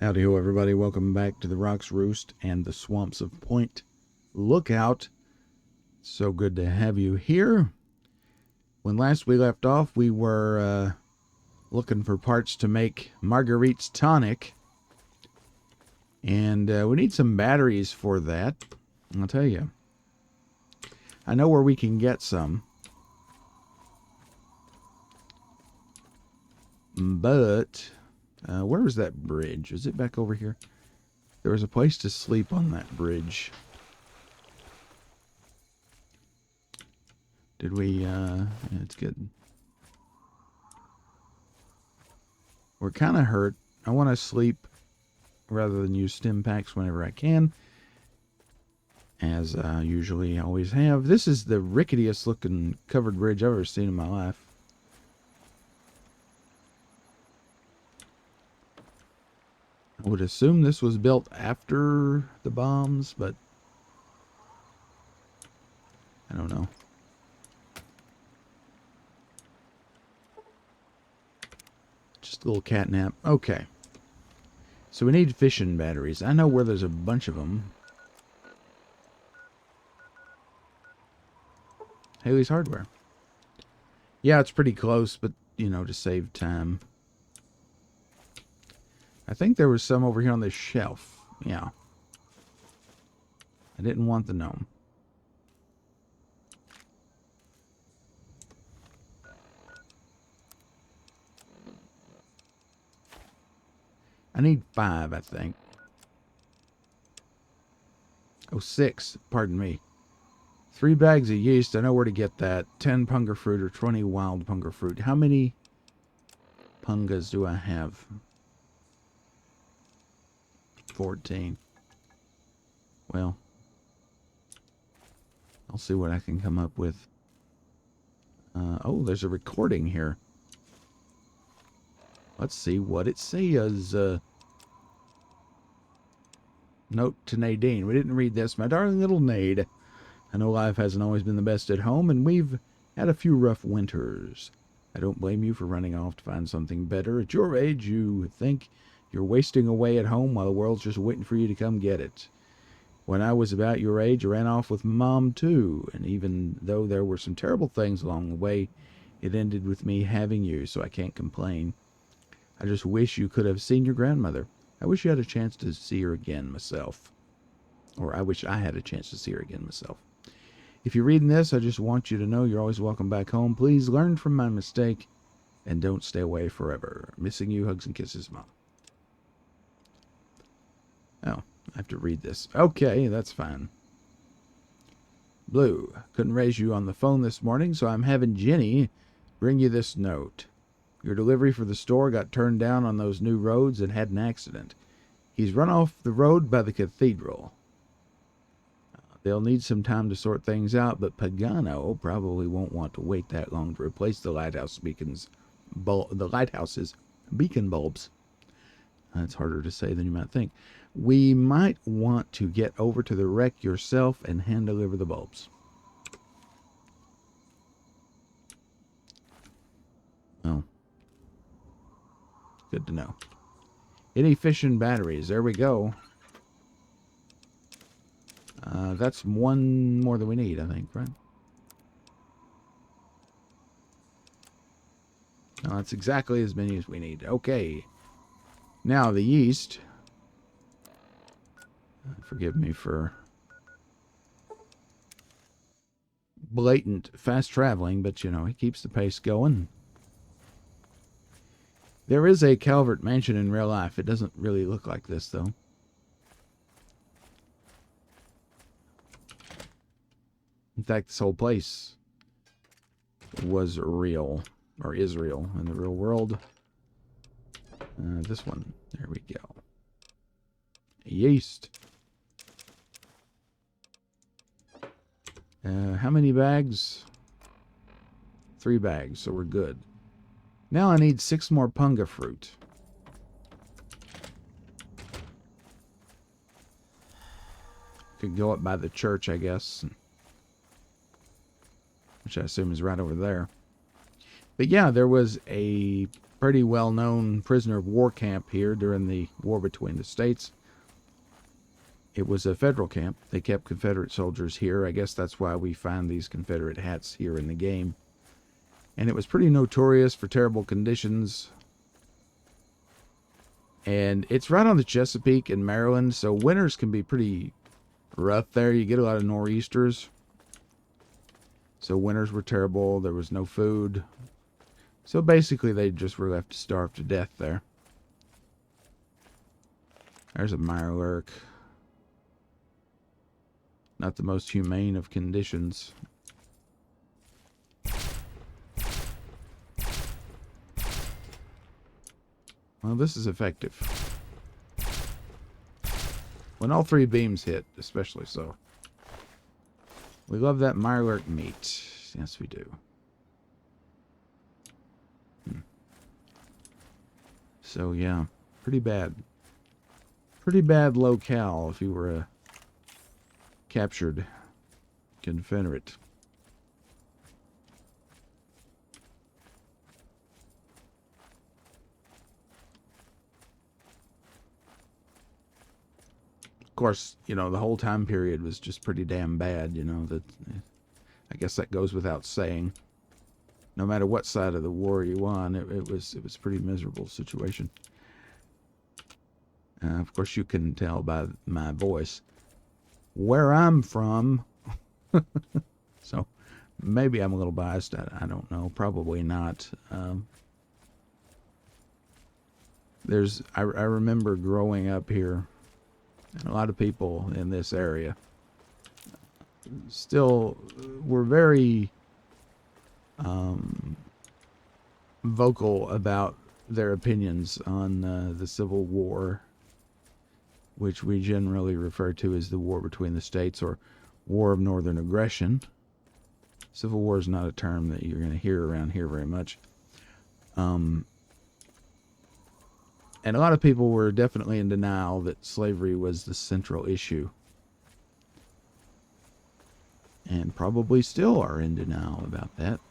Howdy ho, everybody. Welcome back to the Rock's Roost and the Swamps of Point Lookout. So good to have you here. When last we left off, we were looking for parts to make Marguerite's tonic. And we need some batteries for that. I'll tell you. I know where we can get some. But where was that bridge? Is it back over here? There was a place to sleep on that bridge. Did we, yeah, it's good. We're kind of hurt. I want to sleep rather than use stim packs whenever I can. As I usually always have. This is the ricketiest looking covered bridge I've ever seen in my life. I would assume this was built after the bombs, but I don't know. Just a little catnap. Okay. So we need fishing batteries. I know where there's a bunch of them. Haley's Hardware. Yeah, it's pretty close, but, you know, to save time. I think there was some over here on this shelf. Yeah. I didn't want the gnome. I need 5, I think. Oh, 6. Pardon me. 3 bags of yeast. I know where to get that. 10 punga fruit or 20 wild punga fruit. How many pungas do I have? 14. Well, I'll see what I can come up with. Oh, there's a recording here. Let's see what it says. Note to Nadine. We didn't read this. My darling little Nade. I know life hasn't always been the best at home, and we've had a few rough winters. I don't blame you for running off to find something better. At your age, you think you're wasting away at home while the world's just waiting for you to come get it. When I was about your age, I ran off with Mom, too. And even though there were some terrible things along the way, it ended with me having you, so I can't complain. I just wish you could have seen your grandmother. I wish you had a chance to see her again myself. Or I wish I had a chance to see her again myself. If you're reading this, I just want you to know you're always welcome back home. Please learn from my mistake and don't stay away forever. Missing you. Hugs and kisses, Mom. Oh, I have to read this. Okay, that's fine. Blue, couldn't raise you on the phone this morning, so I'm having Jenny bring you this note. Your delivery for the store got turned down on those new roads and had an accident. He's run off the road by the cathedral. They'll need some time to sort things out, but Pagano probably won't want to wait that long to replace the lighthouse's beacon bulbs. That's harder to say than you might think. We might want to get over to the wreck yourself and hand deliver the bulbs. Oh. Good to know. Any fishing batteries? There we go. That's one more than we need, I think, right? No, that's exactly as many as we need. Okay. Now, the yeast. Forgive me for blatant fast traveling, but, you know, it keeps the pace going. There is a Calvert mansion in real life. It doesn't really look like this, though. In fact, this whole place was real, or is real, in the real world. This one. There we go. Yeast. How many bags? 3 bags, so we're good. Now I need 6 more punga fruit. Could go up by the church, I guess. Which I assume is right over there. But yeah, there was a pretty well-known prisoner of war camp here during the war between the states. It was a federal camp. They kept Confederate soldiers here. I guess that's why we find these Confederate hats here in the game. And it was pretty notorious for terrible conditions. And it's right on the Chesapeake in Maryland, so winters can be pretty rough there. You get a lot of nor'easters. So winters were terrible. There was no food. So basically they just were left to starve to death there. There's a mirelurk. Not the most humane of conditions. Well, this is effective. When all three beams hit, especially so. We love that mirelurk meat. Yes, we do. So, yeah. Pretty bad. Pretty bad locale if you were a captured Confederate. Of course, you know, the whole time period was just pretty damn bad, you know, that I guess that goes without saying. No matter what side of the war you won, it was a pretty miserable situation. Of course, you can tell by my voice where I'm from. So maybe I'm a little biased. I don't know. Probably not. I remember growing up here, and a lot of people in this area still were very vocal about their opinions on the Civil War, which we generally refer to as the war between the states or War of Northern Aggression. Civil War is not a term that you're going to hear around here very much. And a lot of people were definitely in denial that slavery was the central issue. And probably still are in denial about that.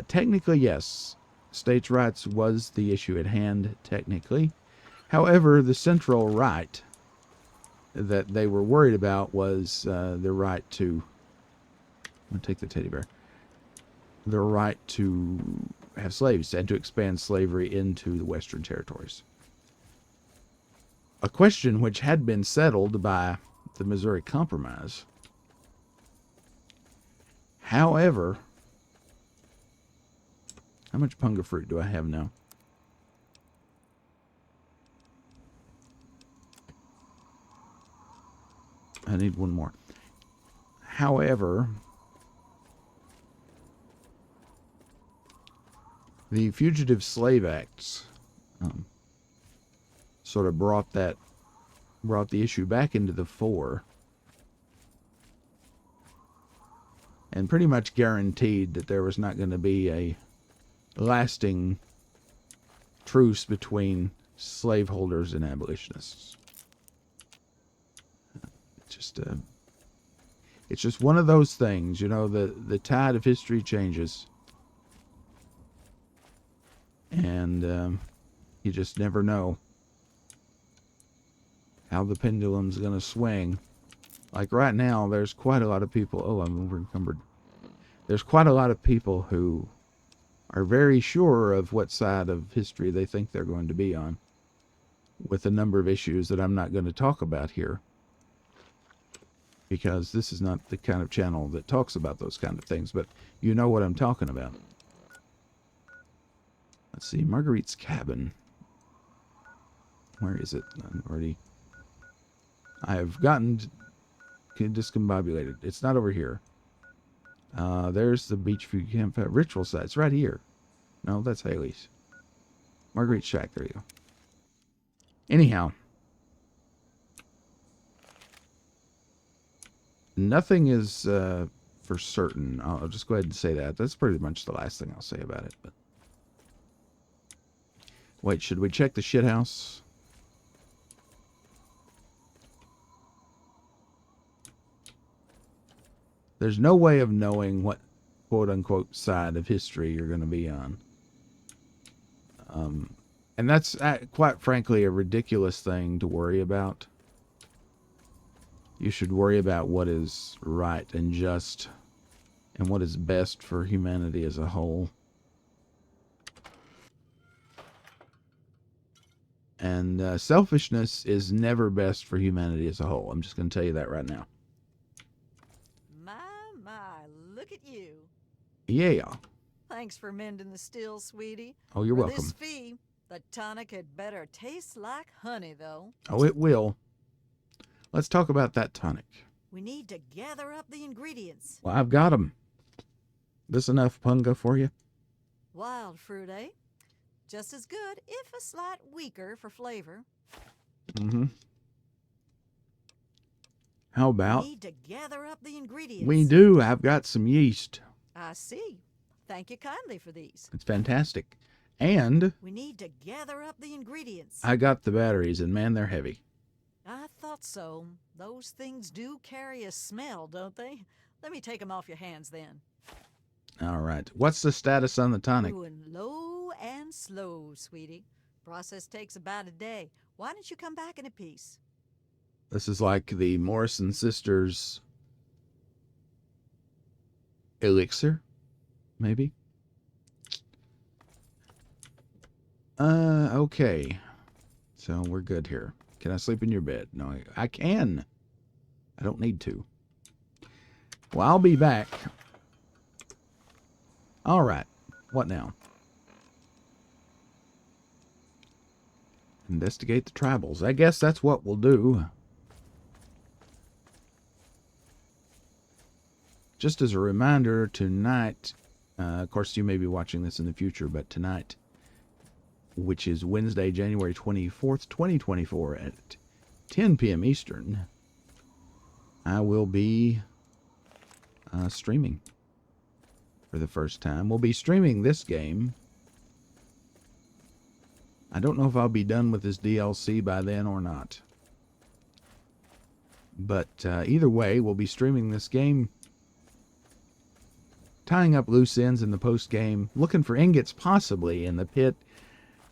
Technically, yes. States' rights was the issue at hand, technically. However, the central right that they were worried about was the right to... I'm going to take the teddy bear. The right to have slaves and to expand slavery into the Western territories. A question which had been settled by the Missouri Compromise. However, how much punga fruit do I have now? I need one more. However, the Fugitive Slave Acts sort of brought the issue back into the fore and pretty much guaranteed that there was not going to be a lasting truce between slaveholders and abolitionists. It's just one of those things, you know, the tide of history changes. And you just never know how the pendulum's going to swing. Like right now, there's quite a lot of people... Oh, I'm over encumbered. There's quite a lot of people who are very sure of what side of history they think they're going to be on, with a number of issues that I'm not going to talk about here, because this is not the kind of channel that talks about those kind of things, but you know what I'm talking about. Let's see, Marguerite's cabin. Where is it? I have gotten discombobulated. It's not over here. There's the Beachview Camp ritual site. It's right here. No, that's Haley's. Marguerite's shack. There you go. Anyhow, nothing is for certain. I'll just go ahead and say that. That's pretty much the last thing I'll say about it. But wait, should we check the shithouse? There's no way of knowing what quote-unquote side of history you're going to be on. And that's quite frankly a ridiculous thing to worry about. You should worry about what is right and just and what is best for humanity as a whole. And selfishness is never best for humanity as a whole. I'm just going to tell you that right now. My, look at you. Yeah. Thanks for mending the still, sweetie. Oh, you're for welcome. This fee, the tonic had better taste like honey, though. Oh, it will. Let's talk about that tonic. We need to gather up the ingredients. Well, I've got them. This enough punga for you? Wild fruit, eh? Just as good, if a slight weaker for flavor. Mm-hmm. How about... We need to gather up the ingredients. We do. I've got some yeast. I see. Thank you kindly for these. It's fantastic. And... We need to gather up the ingredients. I got the batteries, and man, they're heavy. I thought so. Those things do carry a smell, don't they? Let me take them off your hands then. All right. What's the status on the tonic? Doing low and slow, sweetie. Process takes about a day. Why don't you come back in a piece? This is like the Morrison sisters elixir, maybe? Okay. So we're good here. Can I sleep in your bed? No, I can. I don't need to. Well, I'll be back. All right. What now? Investigate the tribals. I guess that's what we'll do. Just as a reminder, tonight, of course, you may be watching this in the future, but tonight, which is Wednesday, January 24th, 2024 at 10 p.m. Eastern, I will be streaming for the first time. We'll be streaming this game. I don't know if I'll be done with this DLC by then or not. But either way, we'll be streaming this game, tying up loose ends in the post-game, looking for ingots possibly in the pit,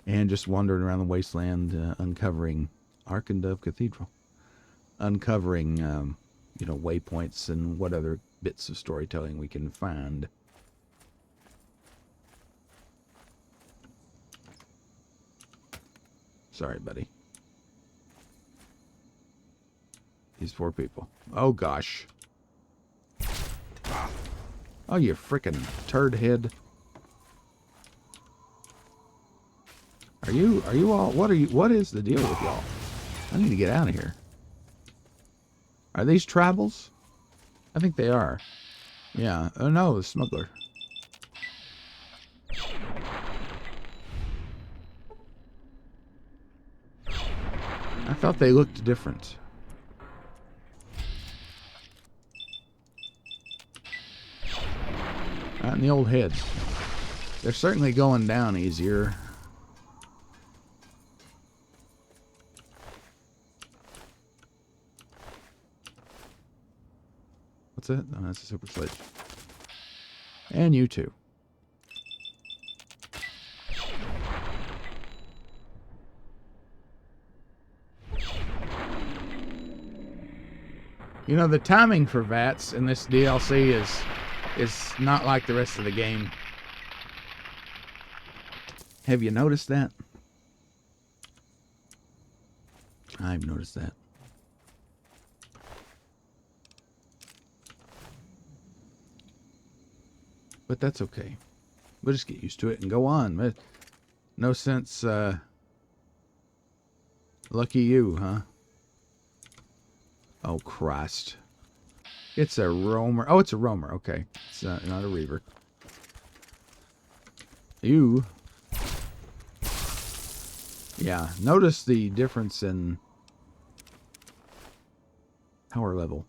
and just wandering around the wasteland, uncovering Ark and Dove Cathedral. Uncovering, waypoints and what other bits of storytelling we can find. Sorry, buddy. These poor people. Oh, gosh. Oh, you frickin' turd head. Are you all, what is the deal with y'all? I need to get out of here. Are these tribals? I think they are. Yeah. Oh no, the smuggler. I thought they looked different. Right in the old head. They're certainly going down easier. What's that? Oh, that's a super sledge. And you too. You know, the timing for VATS in this DLC is not like the rest of the game. Have you noticed that? I've noticed that. But that's okay. We'll just get used to it and go on. No sense, lucky you, huh? Oh, Christ. It's a roamer. Oh, it's a roamer. Okay. It's not a reaver. You. Yeah. Notice the difference in power level.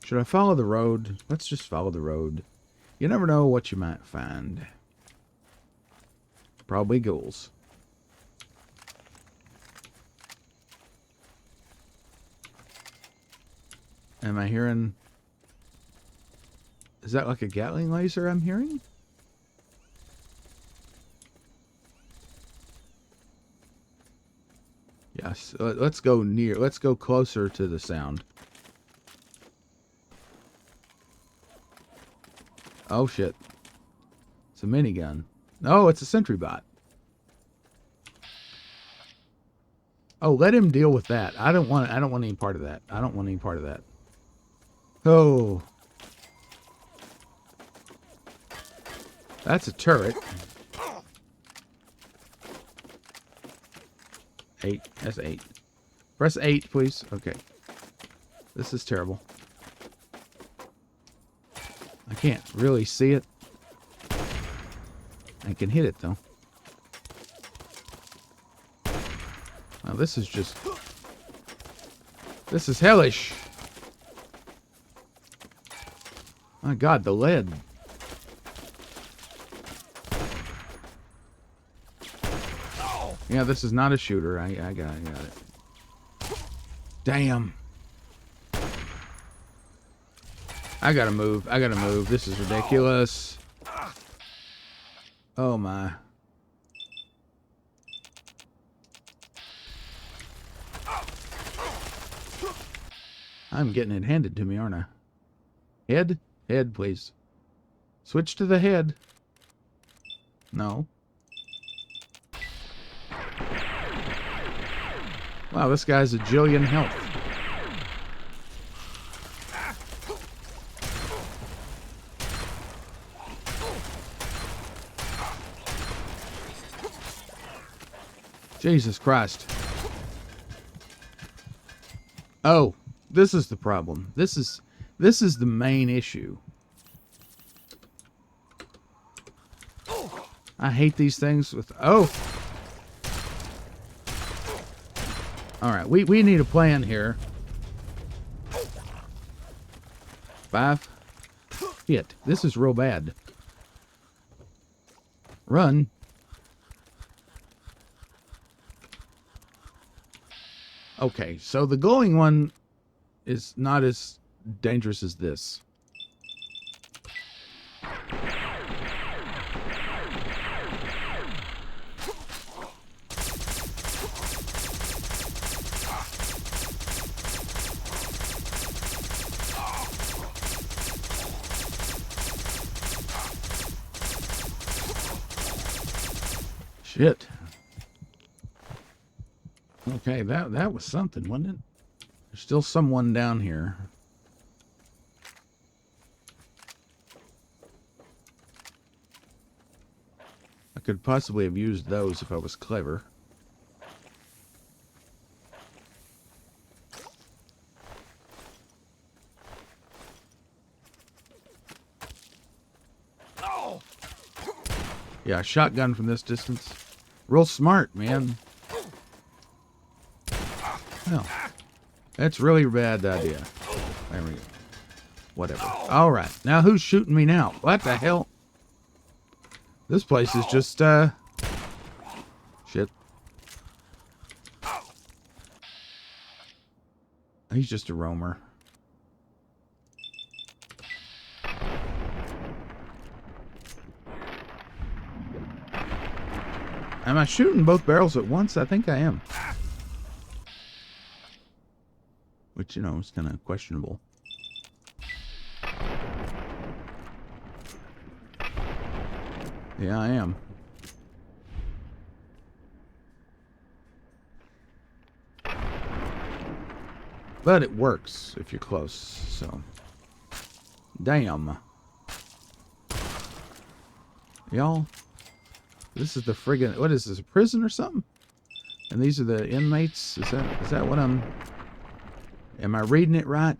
Should I follow the road? Let's just follow the road. You never know what you might find. Probably ghouls. Am I hearing... Is that like a Gatling laser I'm hearing? Yes, let's go near. Let's go closer to the sound. Oh shit! It's a minigun. No, it's a sentry bot. Oh, let him deal with that. I don't want any part of that. I don't want any part of that. Oh, that's a turret. 8. That's 8. Press 8, please. Okay. This is terrible. I can't really see it. I can hit it, though. Now, this is just... This is hellish. My God, the lead. Yeah, this is not a shooter. I got it. Damn. I gotta move. I gotta move. This is ridiculous. Oh my. I'm getting it handed to me, aren't I? Head? Head, please. Switch to the head. No. Wow, this guy's a jillion health. Jesus Christ. Oh, this is the problem. This is the main issue. I hate these things with... Oh! Alright, we need a plan here. 5. Shit, this is real bad. Run. Okay, so the glowing one is not as dangerous as this. Shit. Okay, that was something, wasn't it? There's still someone down here. I could possibly have used those if I was clever. Yeah, shotgun from this distance. Real smart, man. Well, that's really a bad idea. There we go. Whatever. Alright, now who's shooting me now? What the hell? This place is just, shit. He's just a roamer. Am I shooting both barrels at once? I think I am. Which, you know, is kind of questionable. Yeah, I am. But it works if you're close, so. Damn. Y'all, this is the friggin', what is this, a prison or something? And these are the inmates? Is that what am I reading it right?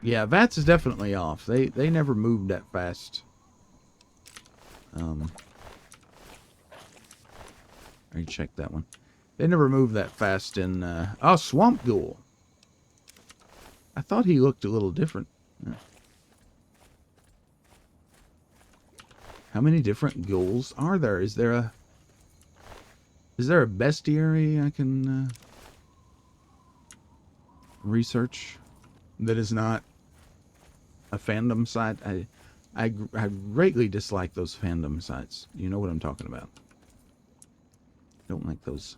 Yeah, VATS is definitely off. They never moved that fast. Let me check that one. They never moved that fast in, oh, Swamp Ghoul. I thought he looked a little different. Yeah. How many different ghouls are there? Is there a bestiary I can research that is not a fandom site? I greatly dislike those fandom sites. You know what I'm talking about. Don't like those.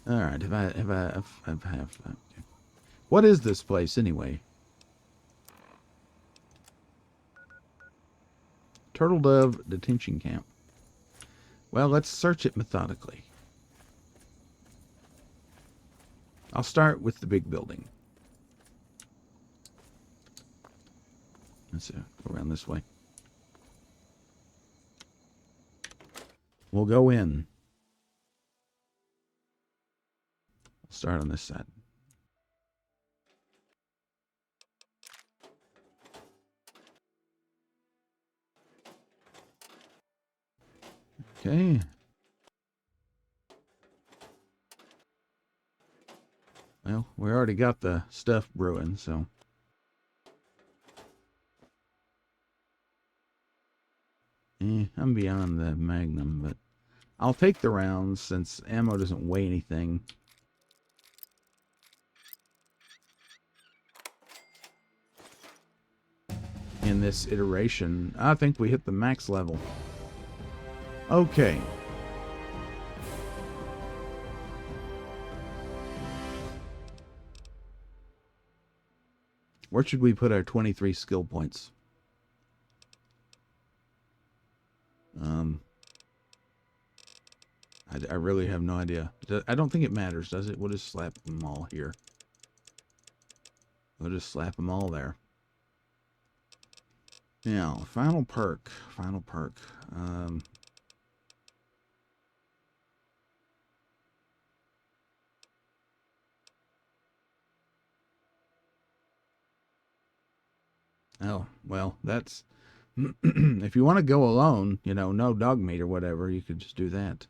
All right, okay. What is this place anyway? Turtle Dove Detention Camp. Well, let's search it methodically. I'll start with the big building. Let's go around this way. We'll go in. I'll start on this side. Okay. Well, we already got the stuff brewing, so. I'm beyond the Magnum, but I'll take the rounds since ammo doesn't weigh anything. In this iteration, I think we hit the max level. Okay. Where should we put our 23 skill points? I really have no idea. I don't think it matters, does it? We'll just slap them all here. We'll just slap them all there. Now, final perk. Final perk. Oh, well, that's... if you want to go alone, you know, no dog meat or whatever, you could just do that.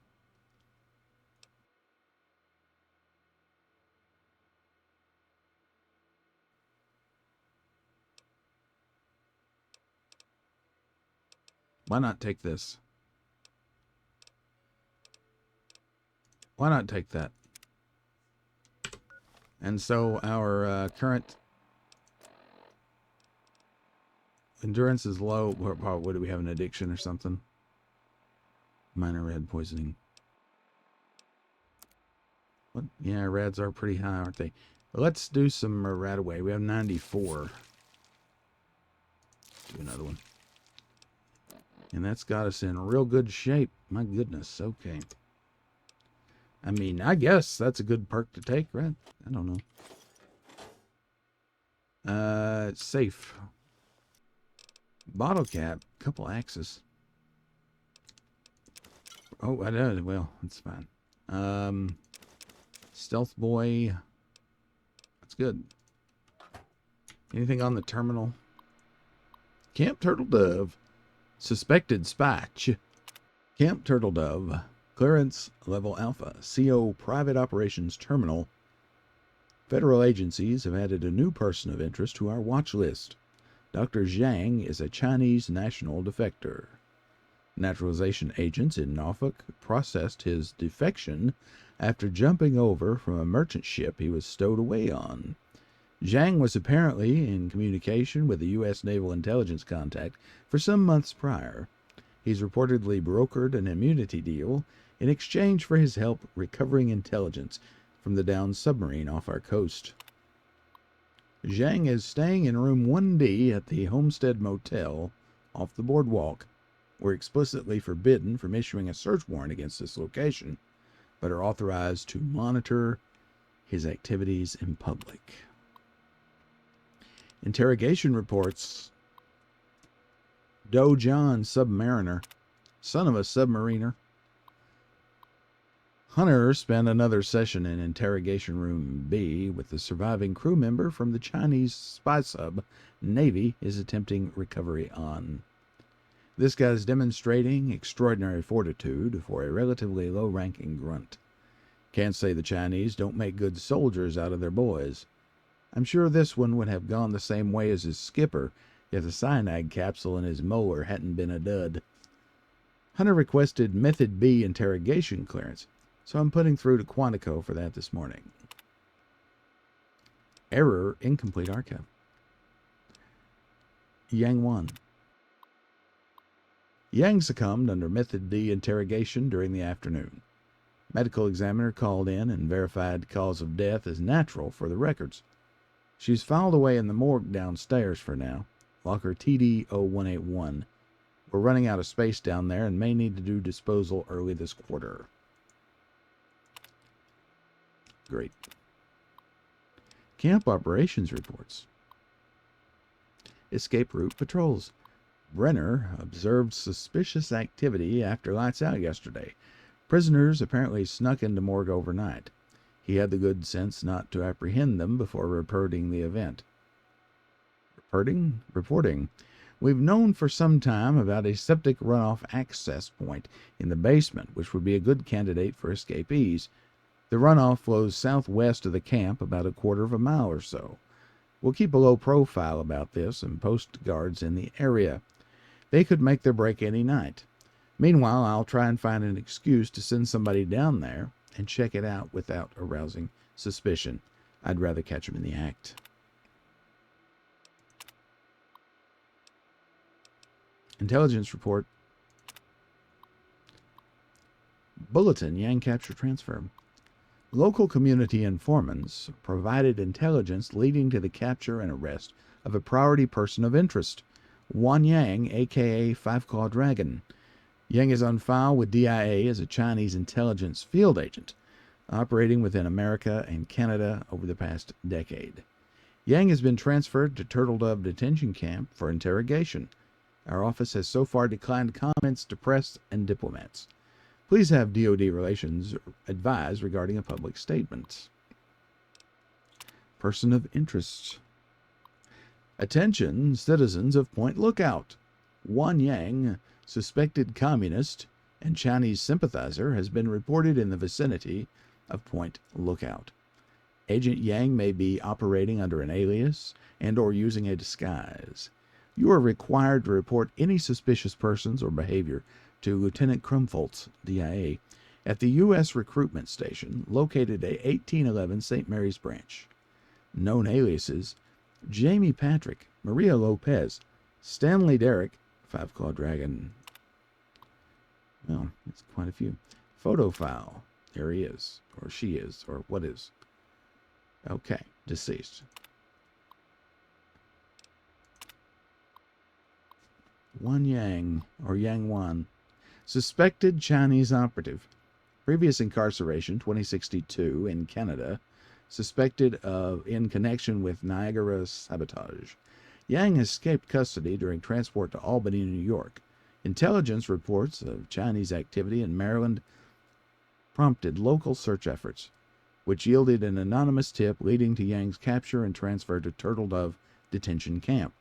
Why not take this? Why not take that? And so our current endurance is low. What do we have, an addiction or something? Minor red poisoning. What? Yeah, rads are pretty high, aren't they? Well, let's do some rad away. We have 94. Do another one. And that's got us in real good shape. My goodness. Okay. I mean, I guess that's a good perk to take, right? I don't know. Safe. Bottle cap. Couple axes. Oh, I know. Well, that's fine. Stealth boy. That's good. Anything on the terminal? Camp Turtle Dove. Suspected spy. Camp Turtle Dove. Clearance level Alpha. CO Private Operations Terminal. Federal agencies have added a new person of interest to our watch list. Dr. Zhang is a Chinese national defector. Naturalization agents in Norfolk processed his defection after jumping over from a merchant ship he was stowed away on. Zhang was apparently in communication with a U.S. Naval Intelligence contact for some months prior. He's reportedly brokered an immunity deal in exchange for his help recovering intelligence from the downed submarine off our coast. Zhang is staying in room 1D at the Homestead Motel off the boardwalk. We're explicitly forbidden from issuing a search warrant against this location, but are authorized to monitor his activities in public. Interrogation reports. Do John, submariner, son of a submariner. Hunter spent another session in Interrogation Room B with the surviving crew member from the Chinese spy sub Navy is attempting recovery on. This guy's demonstrating extraordinary fortitude for a relatively low-ranking grunt. Can't say the Chinese don't make good soldiers out of their boys. I'm sure this one would have gone the same way as his skipper if the cyanide capsule in his molar hadn't been a dud. Hunter requested Method B interrogation clearance, so I'm putting through to Quantico for that this morning. Error, incomplete archive. Yang won. Yang succumbed under Method D interrogation during the afternoon. Medical examiner called in and verified cause of death as natural for the records. She's filed away in the morgue downstairs for now. Locker TD-0181. We're running out of space down there and may need to do disposal early this quarter. Great. Camp operations reports. Escape route patrols. Brenner observed suspicious activity after lights out yesterday. Prisoners apparently snuck into morgue overnight. He had the good sense not to apprehend them before reporting the event. Reporting. We've known for some time about a septic runoff access point in the basement, which would be a good candidate for escapees. The runoff flows southwest of the camp about a quarter of a mile or so. We'll keep a low profile about this and post guards in the area. They could make their break any night. Meanwhile, I'll try and find an excuse to send somebody down there and check it out without arousing suspicion. I'd rather catch them in the act. Intelligence report. Bulletin, Yang capture transfer. Local community informants provided intelligence leading to the capture and arrest of a priority person of interest, Wan Yang, a.k.a. Five Claw Dragon. Yang is on file with DIA as a Chinese intelligence field agent, operating within America and Canada over the past decade. Yang has been transferred to Turtle Dove Detention Camp for interrogation. Our office has so far declined comments to press and diplomats. Please have DoD Relations advise regarding a public statement. Person of interest. Attention, citizens of Point Lookout. Wan Yang, suspected communist and Chinese sympathizer, has been reported in the vicinity of Point Lookout. Agent Yang may be operating under an alias and or using a disguise. You are required to report any suspicious persons or behavior to Lieutenant Krumfoltz, DIA, at the U.S. Recruitment Station located at 1811 St. Mary's Branch. Known aliases: Jamie Patrick, Maria Lopez, Stanley Derrick, Five Claw Dragon. Well, it's quite a few. Photo file. There he is, or she is, or what is. Okay, deceased. Wan Yang, or Yang Wan, suspected Chinese operative. Previous incarceration, 2062, in Canada. Suspected of in connection with Niagara sabotage. Yang escaped custody during transport to Albany, New York. Intelligence reports of Chinese activity in Maryland prompted local search efforts, which yielded an anonymous tip leading to Yang's capture and transfer to Turtle Dove Detention Camp.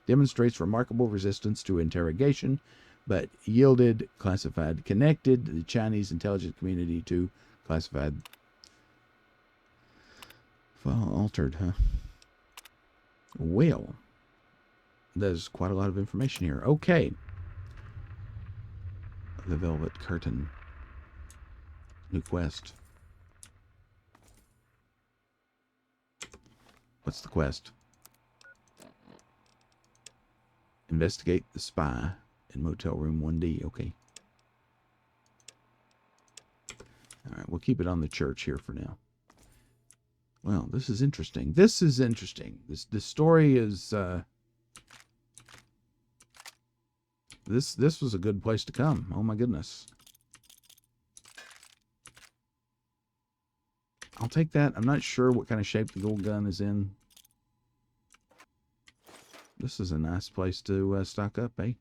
Demonstrates remarkable resistance to interrogation, but yielded classified. Connected the Chinese intelligence community to classified. File altered, huh? Well, there's quite a lot of information here. Okay. The Velvet Curtain. New quest. What's the quest? Investigate the spy in Motel Room 1D. Okay. Alright, we'll keep it on the church here for now. Well, this is interesting. This is interesting. This story is this was a good place to come. Oh my goodness. I'll take that. I'm not sure what kind of shape the gold gun is in. This is a nice place to stock up, eh?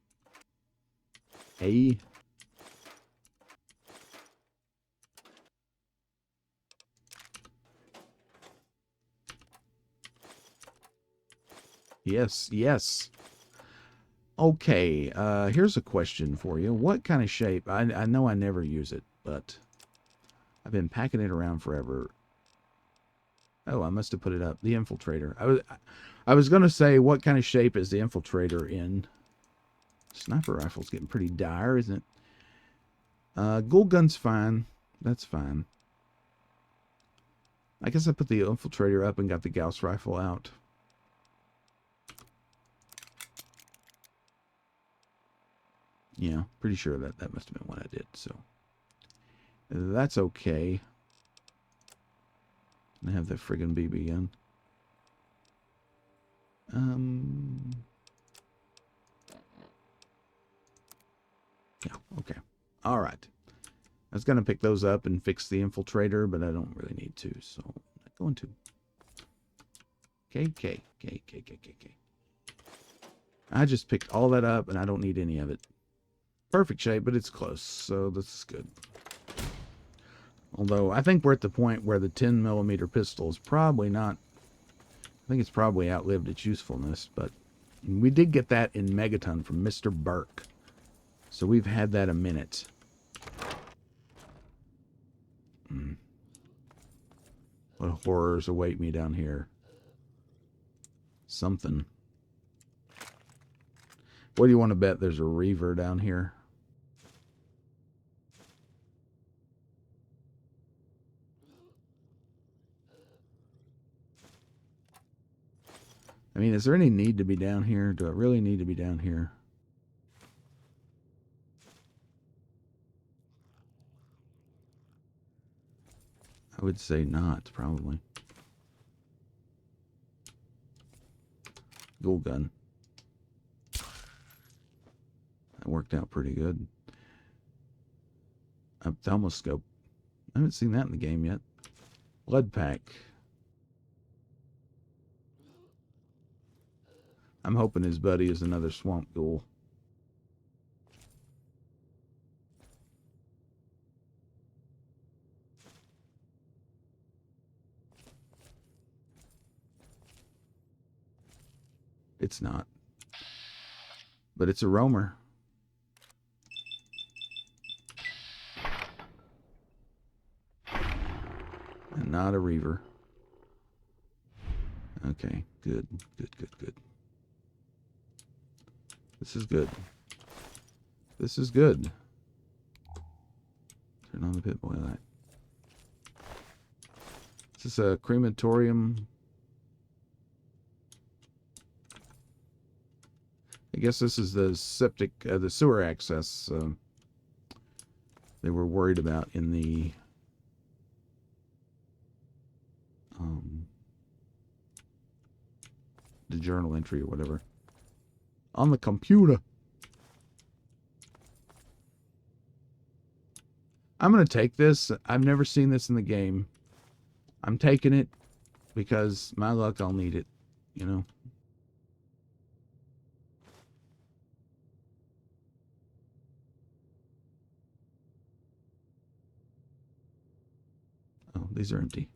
Hey. Yes, yes. Okay, here's a question for you. What kind of shape? I know I never use it, but I've been packing it around forever. Oh, I must have put it up. The infiltrator. I was going to say, what kind of shape is the infiltrator in? Sniper rifle's getting pretty dire, isn't it? Gold gun's fine. That's fine. I guess I put the infiltrator up and got the Gauss rifle out. Yeah, pretty sure that must have been what I did. So that's okay. I have that friggin' BB gun. Yeah, okay. All right. I was going to pick those up and fix the infiltrator, but I don't really need to, so I'm not going to. K. I just picked all that up, and I don't need any of it. Perfect shape, but it's close, so this is good. Although, I think we're at the point where the 10mm pistol is probably not... I think it's probably outlived its usefulness, but we did get that in Megaton from Mr. Burke. So we've had that a minute. What horrors await me down here? Something. What do you want to bet there's a reaver down here? I mean, is there any need to be down here? Do I really need to be down here? I would say not, probably. Ghoul gun. That worked out pretty good. Ophthalmoscope. I haven't seen that in the game yet. Blood pack. I'm hoping his buddy is another swamp ghoul. It's not. But it's a roamer. And not a reaver. Okay, good. This is good. This is good. Turn on the pit boy light. Is this a crematorium? I guess this is the septic, the sewer access they were worried about in the journal entry or whatever. On the computer. I'm going to take this. I've never seen this in the game. I'm taking it because my luck, I'll need it, you know. Oh, these are empty.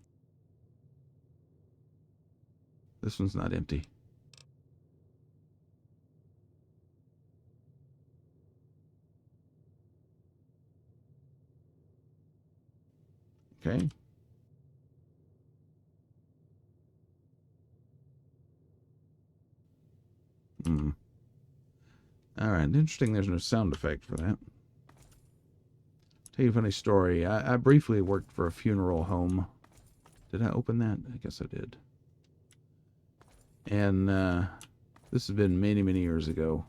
This one's not empty. Okay. Alright, interesting there's no sound effect for that. Tell you a funny story. I briefly worked for a funeral home. Did I open that? I guess I did. And this has been many, many years ago.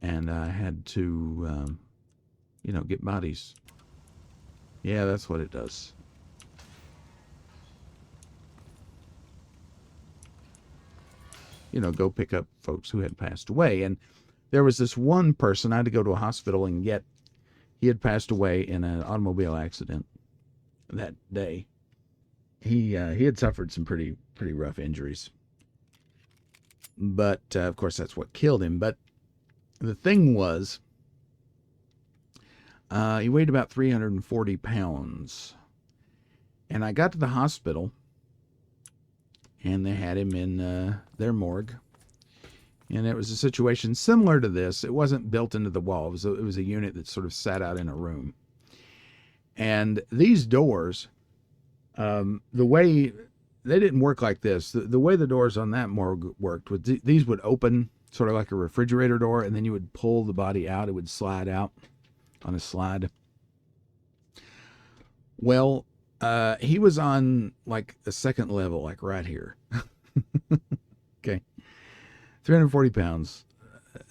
And I had to, you know, get bodies. Yeah, that's what it does. You know, go pick up folks who had passed away. And there was this one person I had to go to a hospital and get. He had passed away in an automobile accident that day. He had suffered some pretty rough injuries. But, of course, that's what killed him. But the thing was, he weighed about 340 pounds. And I got to the hospital, and they had him in their morgue. And it was a situation similar to this. It wasn't built into the wall. It was a unit that sort of sat out in a room. And these doors, the way they didn't work like this. The way the doors on that morgue worked was these would open sort of like a refrigerator door, and then you would pull the body out. It would slide out on a slide. Well, he was on like a second level, like right here. Okay. 340 pounds.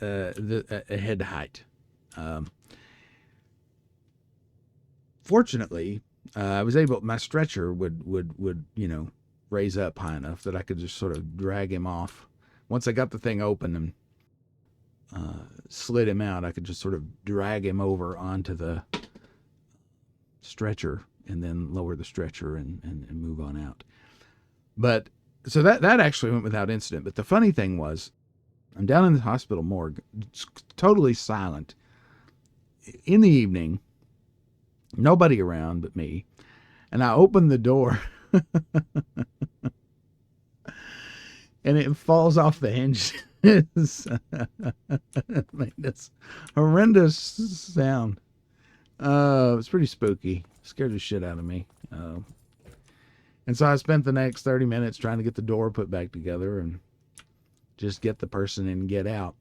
a head height. Fortunately, I was able. My stretcher would raise up high enough that I could just sort of drag him off. Once I got the thing open and slid him out, I could just sort of drag him over onto the stretcher and then lower the stretcher and move on out. But so that actually went without incident. But the funny thing was, I'm down in the hospital morgue, it's totally silent. In the evening, nobody around but me. And I open the door and it falls off the hinges. Made this horrendous sound. It was pretty spooky. Scared the shit out of me. And so I spent the next 30 minutes trying to get the door put back together and just get the person in and get out.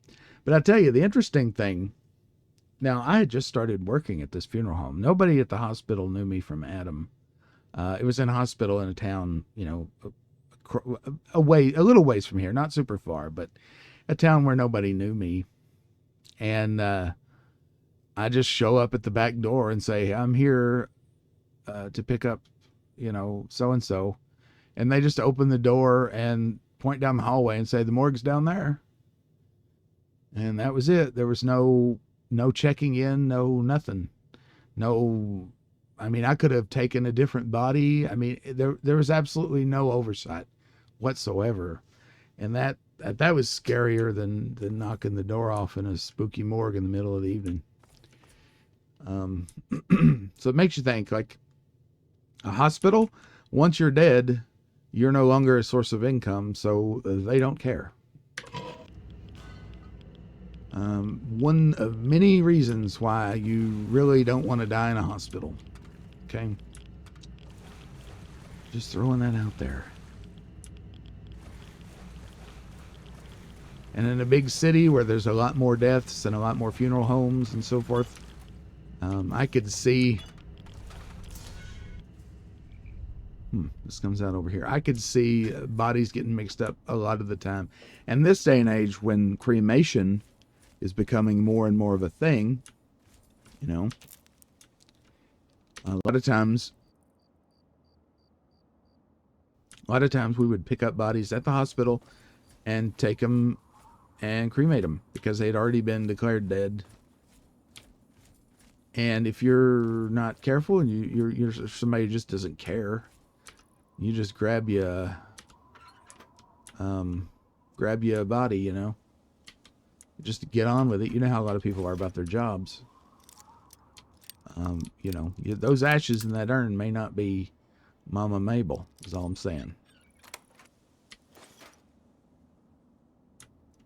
But I tell you, the interesting thing, now I had just started working at this funeral home. Nobody at the hospital knew me from Adam. It was in a hospital in a town, a little ways from here, not super far, but a town where nobody knew me. And I just show up at the back door and say, I'm here to pick up, so-and-so. And they just open the door and point down the hallway and say, the morgue's down there. And that was it. There was no checking in, no nothing. No, I mean, I could have taken a different body. I mean, there was absolutely no oversight whatsoever. And that was scarier than knocking the door off in a spooky morgue in the middle of the evening. So it makes you think, like, a hospital, once you're dead, you're no longer a source of income, so they don't care. One of many reasons why you really don't want to die in a hospital. Okay? Just throwing that out there. And in a big city where there's a lot more deaths and a lot more funeral homes and so forth, I could see... this comes out over here. I could see bodies getting mixed up a lot of the time. And this day and age, when cremation is becoming more and more of a thing, a lot of times we would pick up bodies at the hospital and take them and cremate them because they'd already been declared dead. And if you're not careful and you're somebody who just doesn't care, you just grab you a body, just to get on with it. You know how a lot of people are about their jobs. Those ashes in that urn may not be Mama Mabel, is all I'm saying.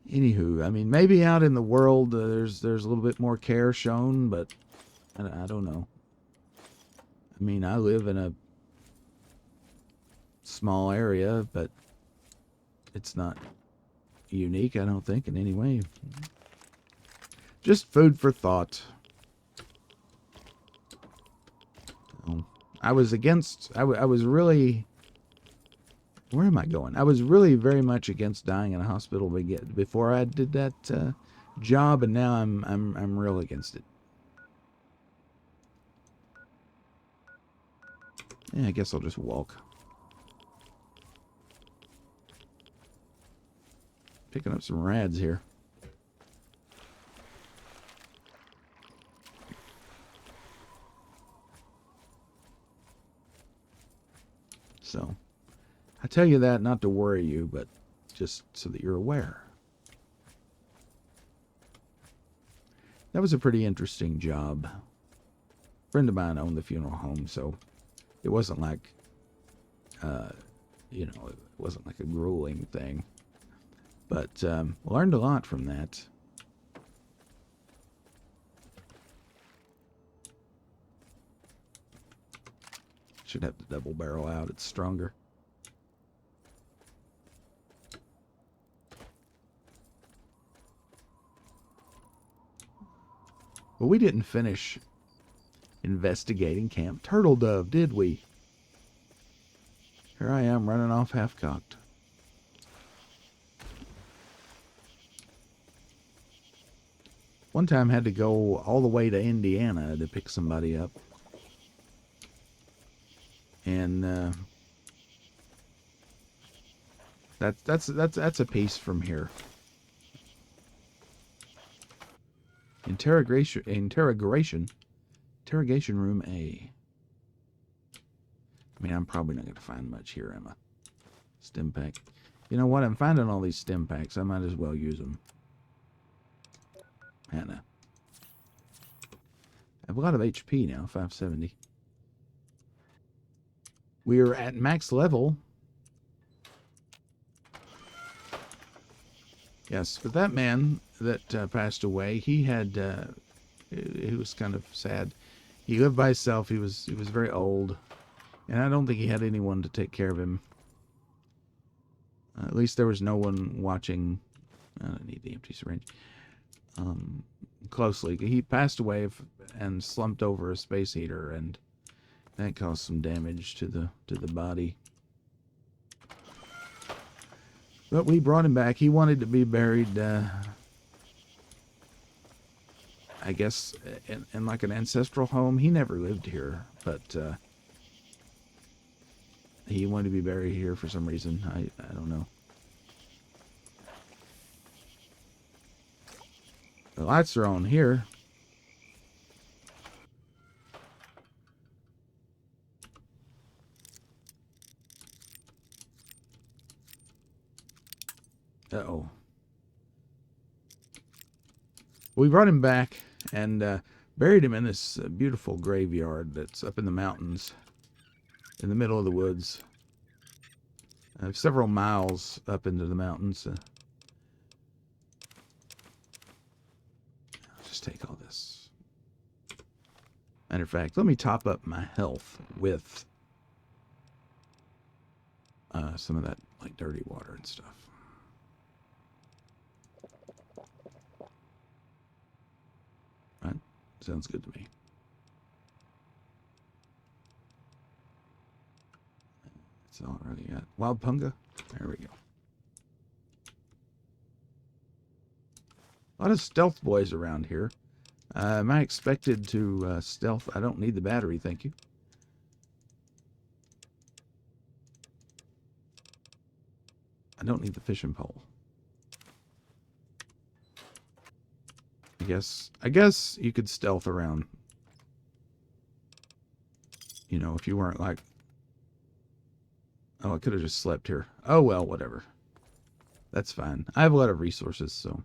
Anywho, I mean, maybe out in the world there's a little bit more care shown, but I don't know. I mean, I live in a small area, but it's not unique, I don't think, in any way. Just food for thought. I was really... Where am I going? I was really very much against dying in a hospital before I did that job, and now I'm real against it. Yeah, I guess I'll just walk. Picking up some rads here. So, I tell you that not to worry you, but just so that you're aware. That was a pretty interesting job. A friend of mine owned the funeral home, so it wasn't like, it wasn't like a grueling thing. But learned a lot from that. Should have the double barrel out. It's stronger. Well, we didn't finish investigating Camp Turtle Dove, did we? Here I am running off half-cocked. One time had to go all the way to Indiana to pick somebody up. And that's a piece from here. Interrogation room A. I mean, I'm probably not going to find much here, Emma. Stim pack. You know what? I'm finding all these stim packs. I might as well use them. Hannah. I have a lot of HP now, 570. We are at max level. Yes, but that man that passed away, he had, he was kind of sad. He lived by himself. He was very old, and I don't think he had anyone to take care of him. At least there was no one watching. I don't need the empty syringe. Closely. He passed away and slumped over a space heater, and that caused some damage to the body. But we brought him back. He wanted to be buried, I guess, in like an ancestral home. He never lived here, but he wanted to be buried here for some reason. I don't know. The lights are on here. Uh-oh. We brought him back and buried him in this beautiful graveyard that's up in the mountains, in the middle of the woods. Several miles up into the mountains. I'll just take all this. Matter of fact, let me top up my health with some of that like dirty water and stuff. Right? Sounds good to me. That's all I really got. Wild punga. There we go. A lot of stealth boys around here. Am I expected to stealth? I don't need the battery, thank you. I don't need the fishing pole. I guess you could stealth around. You know, if you weren't like... Oh, I could have just slept here. Oh, well, whatever. That's fine. I have a lot of resources, so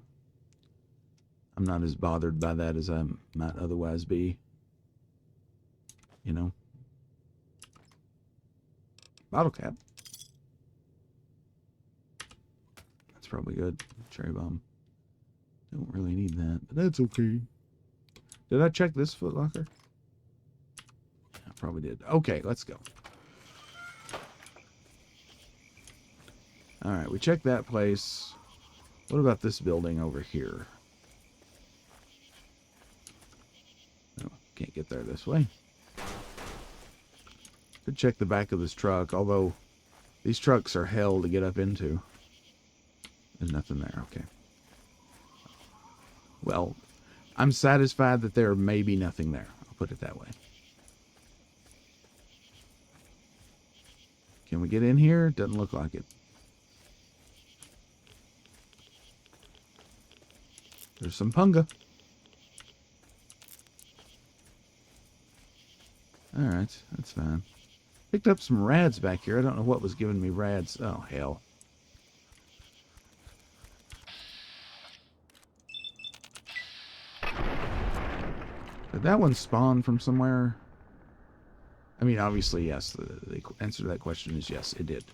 I'm not as bothered by that as I might otherwise be. You know? Bottle cap. That's probably good. Cherry bomb. Don't really need that, but that's okay. Did I check this footlocker? I probably did. Okay, let's go. Alright, we checked that place. What about this building over here? Oh, can't get there this way. Could check the back of this truck, although these trucks are hell to get up into. There's nothing there, okay. Well, I'm satisfied that there may be nothing there. I'll put it that way. Can we get in here? Doesn't look like it. There's some punga. Alright, that's fine. Picked up some rads back here. I don't know what was giving me rads. Oh, hell. Did that one spawn from somewhere? I mean, obviously, yes. The answer to that question is yes, it did.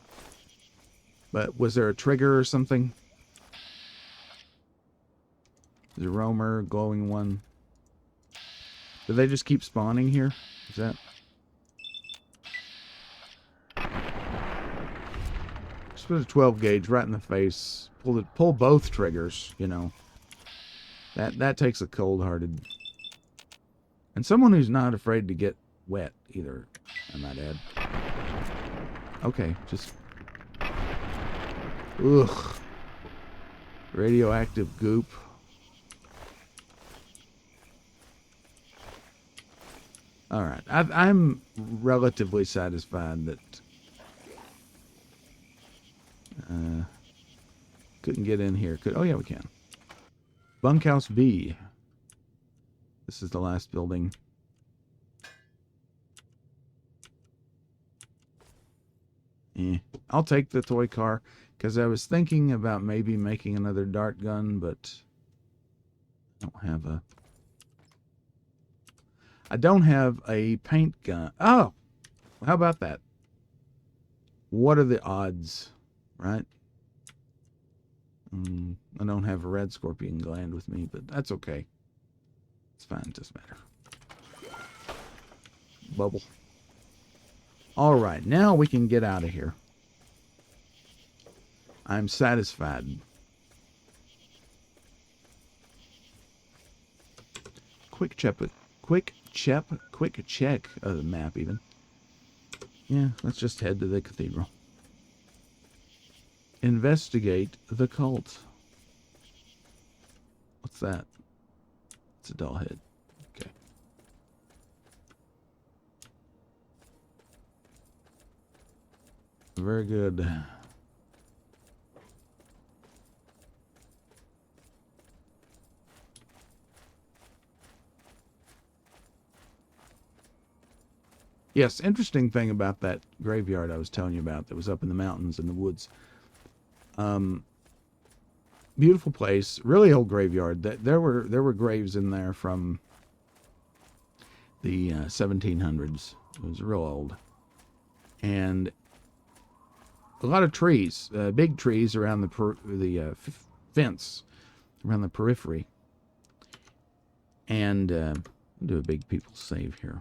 But was there a trigger or something? The roamer, glowing one. Do they just keep spawning here? Is that... Just put a 12 gauge right in the face. Pull both triggers, you know. That takes a cold-hearted... And someone who's not afraid to get wet, either, I might add. Okay, just... Ugh. Radioactive goop. All right. I'm relatively satisfied that couldn't get in here. Oh, yeah, we can. Bunkhouse B. This is the last building. I'll take the toy car because I was thinking about maybe making another dart gun, but I don't have a paint gun. Oh, how about that? What are the odds, right? I don't have a red scorpion gland with me, but that's okay. It's fine, it doesn't matter. Bubble. All right, now we can get out of here. I'm satisfied. Quick check of the map even. Yeah, let's just head to the cathedral. Investigate the cult. What's that? It's a doll head. Okay. Very good. Yes, interesting thing about that graveyard I was telling you about that was up in the mountains in the woods. Beautiful place, really old graveyard. There were graves in there from the 1700s. It was real old, and a lot of trees, big trees around the fence around the periphery. And do a big people save here.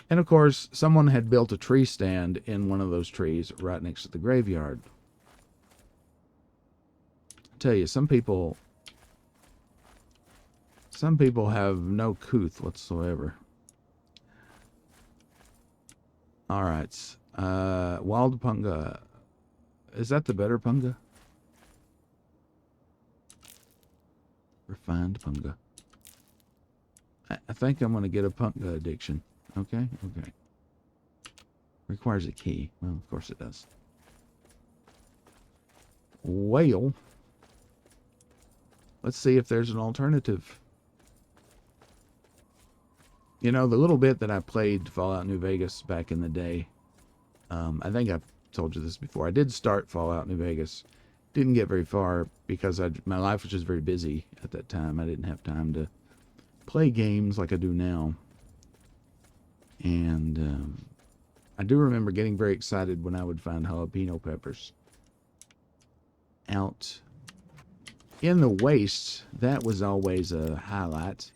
And of course, someone had built a tree stand in one of those trees right next to the graveyard. I tell you, some people have no couth whatsoever. All right, wild punga. Is that the better punga? Refined punga. I think I'm going to get a punga addiction. Okay, okay. Requires a key. Well, of course it does. Whale. Let's see if there's an alternative. You know, the little bit that I played Fallout New Vegas back in the day, I think I've told you this before. I did start Fallout New Vegas. Didn't get very far because my life was just very busy at that time. I didn't have time to play games like I do now. And I do remember getting very excited when I would find jalapeno peppers out in the wastes. That was always a highlight.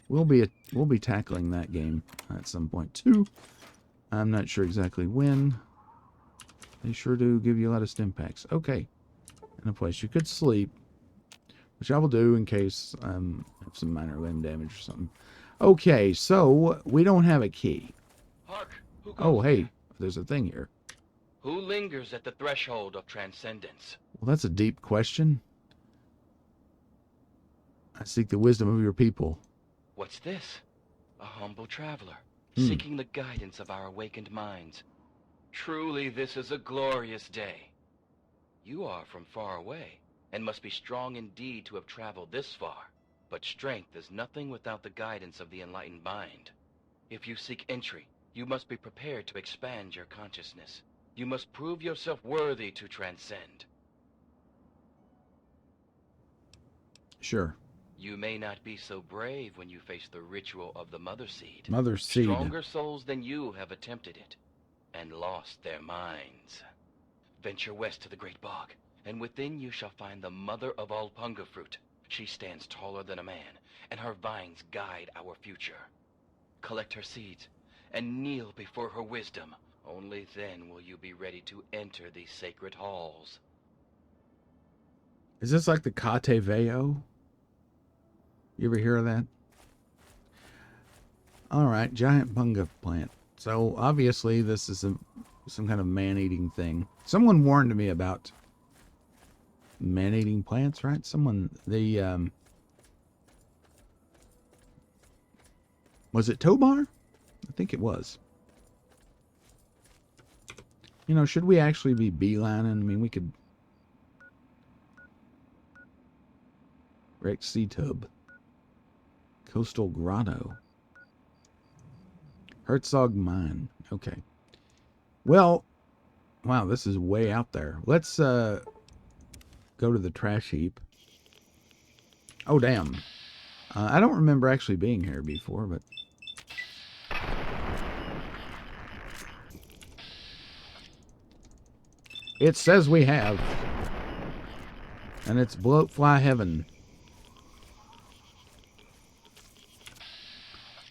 We'll be tackling that game at some point too. I'm not sure exactly when. They sure do give you a lot of stim packs. Okay, and a place you could sleep, which I will do in case I have some minor limb damage or something. Okay, so we don't have a key. Hark! Who goes Oh, hey, there? there's a thing here. Who lingers at the threshold of transcendence? Well, that's a deep question. I seek the wisdom of your people. What's this? A humble traveler, seeking the guidance of our awakened minds. Truly, this is a glorious day. You are from far away, and must be strong indeed to have traveled this far. But strength is nothing without the guidance of the enlightened mind. If you seek entry, you must be prepared to expand your consciousness. You must prove yourself worthy to transcend. Sure. You may not be so brave when you face the ritual of the Mother Seed. Mother Seed. Stronger souls than you have attempted it, and lost their minds. Venture west to the Great Bog, and within you shall find the mother of all punga fruit. She stands taller than a man, and her vines guide our future. Collect her seeds, and kneel before her wisdom. Only then will you be ready to enter these sacred halls. Is this like the Kate Veo? You ever hear of that? Alright, giant punga plant. So, obviously, this is some kind of man-eating thing. Someone warned me about man-eating plants, right? Someone, was it Tobar? I think it was. You know, should we actually be beelining? I mean, we could... Rex Sea Tub. Coastal Grotto. Herzog Mine. Okay. Well, wow, this is way out there. Let's go to the trash heap. Oh, damn. I don't remember actually being here before, but... It says we have. And it's bloatfly heaven.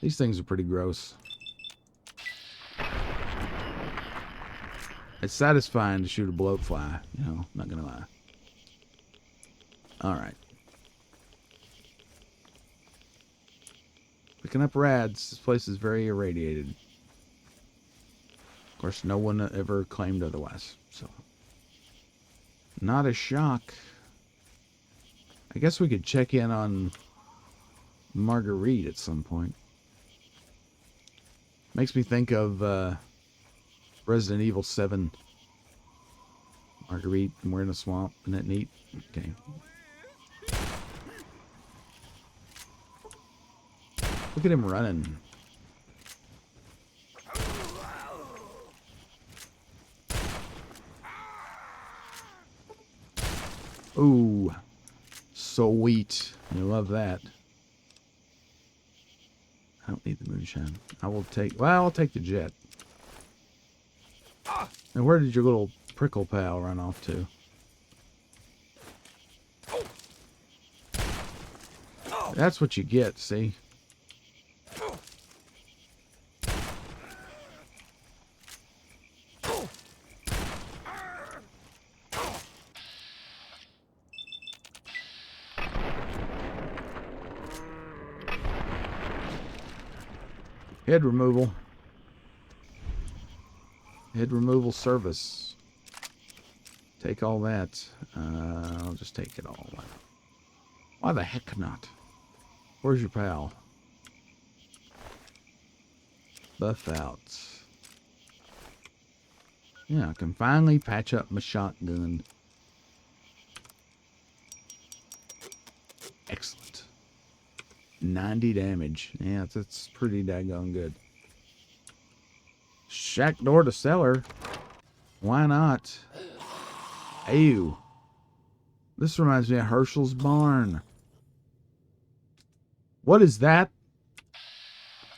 These things are pretty gross. It's satisfying to shoot a bloatfly, you know, not gonna lie. Alright. Picking up rads. This place is very irradiated. Of course, no one ever claimed otherwise, so... Not a shock. I guess we could check in on Marguerite at some point. Makes me think of Resident Evil 7. Marguerite, and we're in a swamp. Isn't that neat? Okay. Look at him running. Ooh. Sweet. I love that. I don't need the moonshine. I will take... Well, I'll take the jet. And where did your little prickle pal run off to? That's what you get, see? Head removal. Head removal service. Take all that. I'll just take it all. Why the heck not? Where's your pal? Buff out. Yeah, I can finally patch up my shotgun. Excellent. 90 damage. Yeah, that's pretty daggone good. Shack door to cellar. Why not? Ew. This reminds me of Herschel's barn. What is that?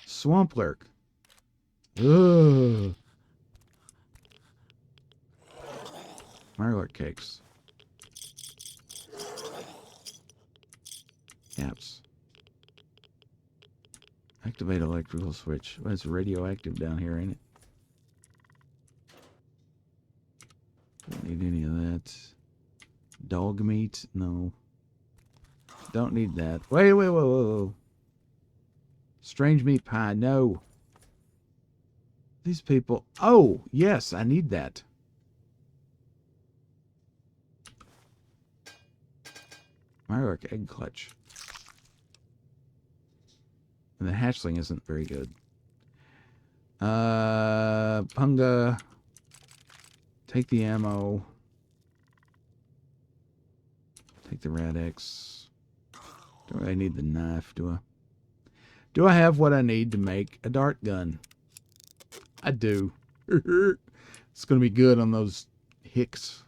Swamp lurk. Ugh. Mirelurk cakes. Caps. Activate electrical switch. Well, it's radioactive down here, ain't it? Don't need any of that. Dog meat? No. Don't need that. Wait, whoa. Strange meat pie? No. These people... Oh, yes, I need that. Mirelurk egg clutch. And the hatchling isn't very good. Punga. Take the ammo. Take the Rad-X. Don't really need the knife, do I? Do I have what I need to make a dart gun? I do. It's going to be good on those hicks.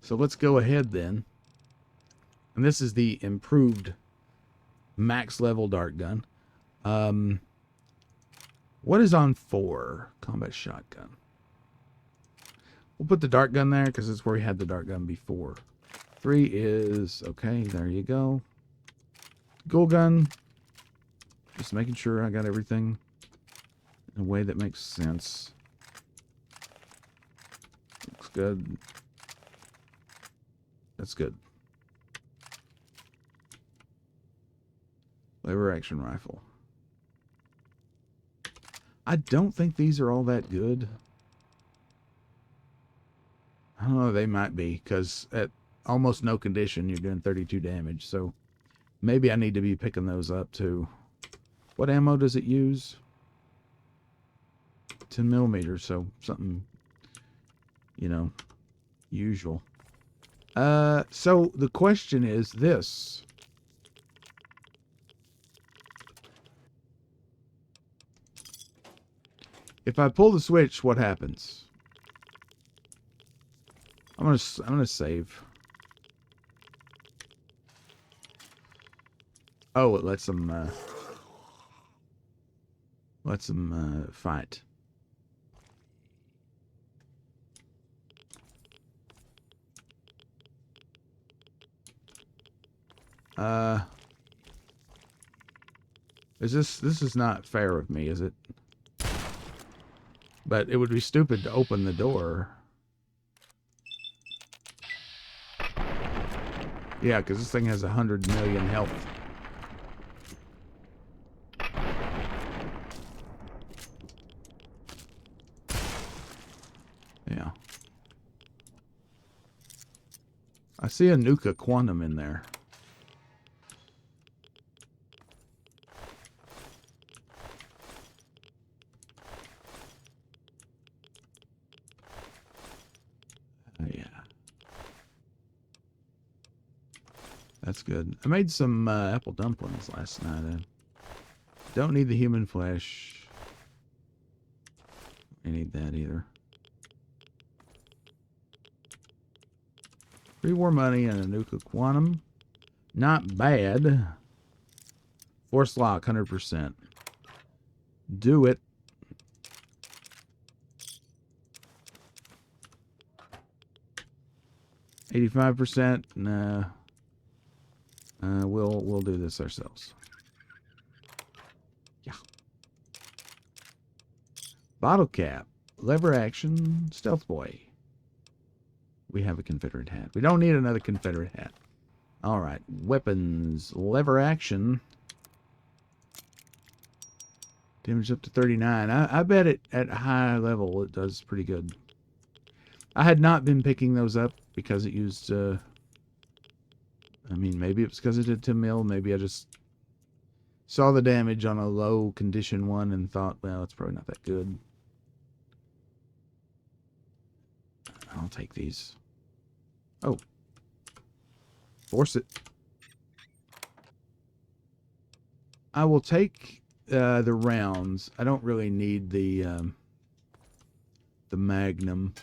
So let's go ahead then. And this is the improved max level dart gun. What is on 4? Combat shotgun. We'll put the dart gun there because it's where we had the dart gun before. 3 is... Okay, there you go. Ghoul gun. Just making sure I got everything in a way that makes sense. Looks good. That's good. Lever action rifle. I don't think these are all that good. I don't know, they might be, because at almost no condition, you're doing 32 damage, so maybe I need to be picking those up, too. What ammo does it use? 10 millimeters, so something, you know, usual. So the question is this. If I pull the switch, what happens? I'm gonna save. Oh, it lets them fight. This is not fair of me, is it? But it would be stupid to open the door. Yeah, because this thing has 100 million health. Yeah. I see a Nuka Quantum in there. Yeah. That's good. I made some apple dumplings last night. Don't need the human flesh. I need that either. 3 war money and a Nuka Quantum. Not bad. Force lock, 100%. Do it. $85%. Nah. We'll do this ourselves. Yeah. Bottle cap. Lever action. Stealth boy. We have a Confederate hat. We don't need another Confederate hat. Alright. Weapons. Lever action. Damage up to 39. I bet it at high level it does pretty good. I had not been picking those up because it used... I mean, maybe it was because it did 10 mil. Maybe I just saw the damage on a low condition one and thought, well, it's probably not that good. I'll take these. Oh. Force it. I will take the rounds. I don't really need the Magnum.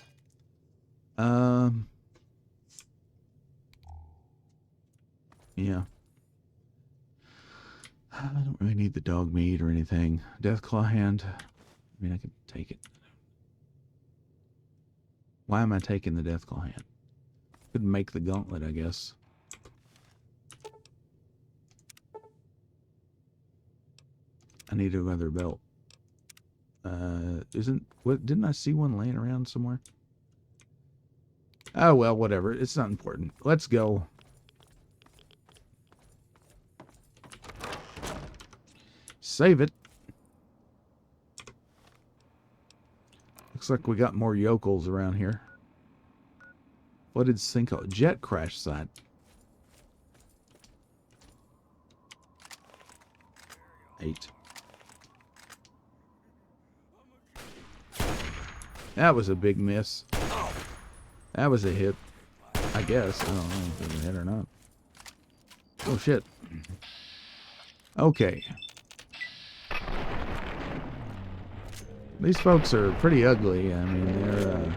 Yeah. I don't really need the dog meat or anything. Deathclaw hand. I mean, I could take it. Why am I taking the Deathclaw hand? Could make the gauntlet, I guess. I need a leather belt. Didn't I see one laying around somewhere? Oh, well, whatever. It's not important. Let's go. Save it. Looks like we got more yokels around here. What did sinkhole? Jet crash site. Eight. That was a big miss. That was a hit. I guess. I don't know if it was a hit or not. Oh, shit. Okay. These folks are pretty ugly. I mean, they're...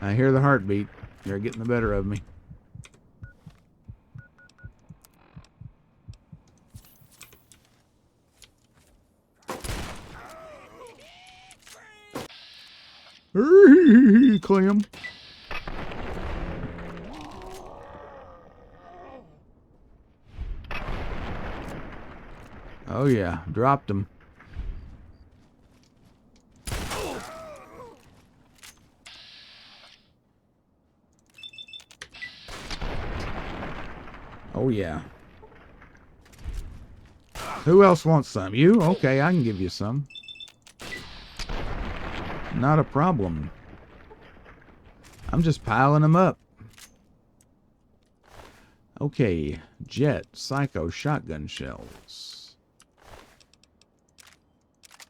I hear the heartbeat. They're getting the better of me. Clam. Oh yeah, dropped him. Oh yeah. Who else wants some? You? Okay, I can give you some. Not a problem. I'm just piling them up. Okay, jet, psycho, shotgun shells.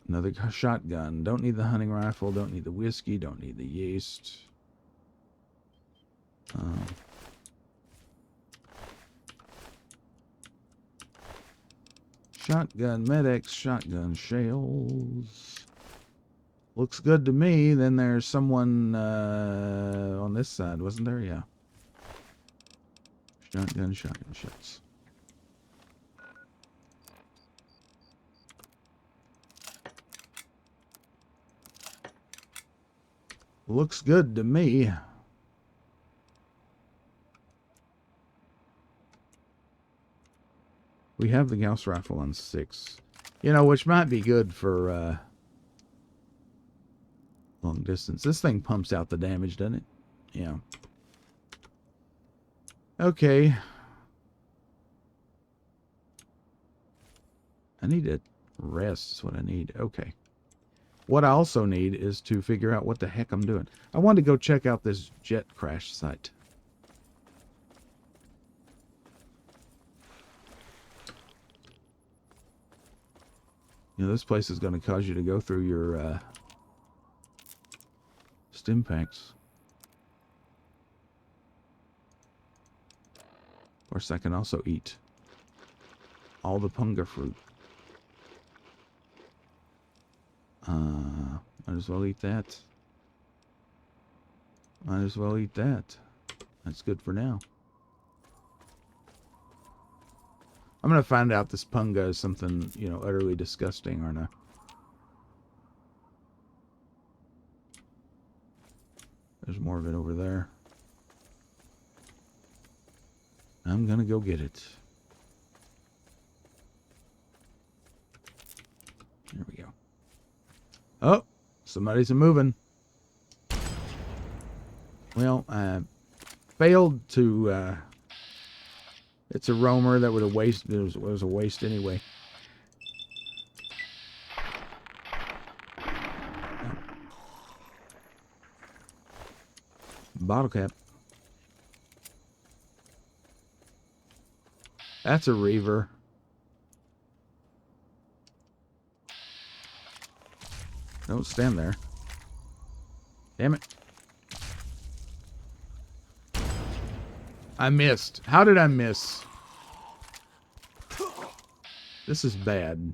Another shotgun. Don't need the hunting rifle. Don't need the whiskey. Don't need the yeast. Shotgun medics, shotgun shells. Looks good to me. Then there's someone on this side, wasn't there? Yeah. Shotgun shells. Looks good to me. We have the Gauss rifle on 6. You know, which might be good for long distance. This thing pumps out the damage, doesn't it? Yeah. Okay. I need to rest is what I need. Okay. What I also need is to figure out what the heck I'm doing. I wanted to go check out this jet crash site. You know, this place is going to cause you to go through your stim packs. Of course, I can also eat all the punga fruit. Might as well eat that. Might as well eat that. That's good for now. I'm going to find out this punga is something, you know, utterly disgusting or not. There's more of it over there. I'm going to go get it. There we go. Oh, somebody's moving. Well, I failed to... it's a roamer that would have wasted. It was a waste anyway. Bottle cap. That's a reaver. Don't stand there. Damn it. I missed. How did I miss? This is bad.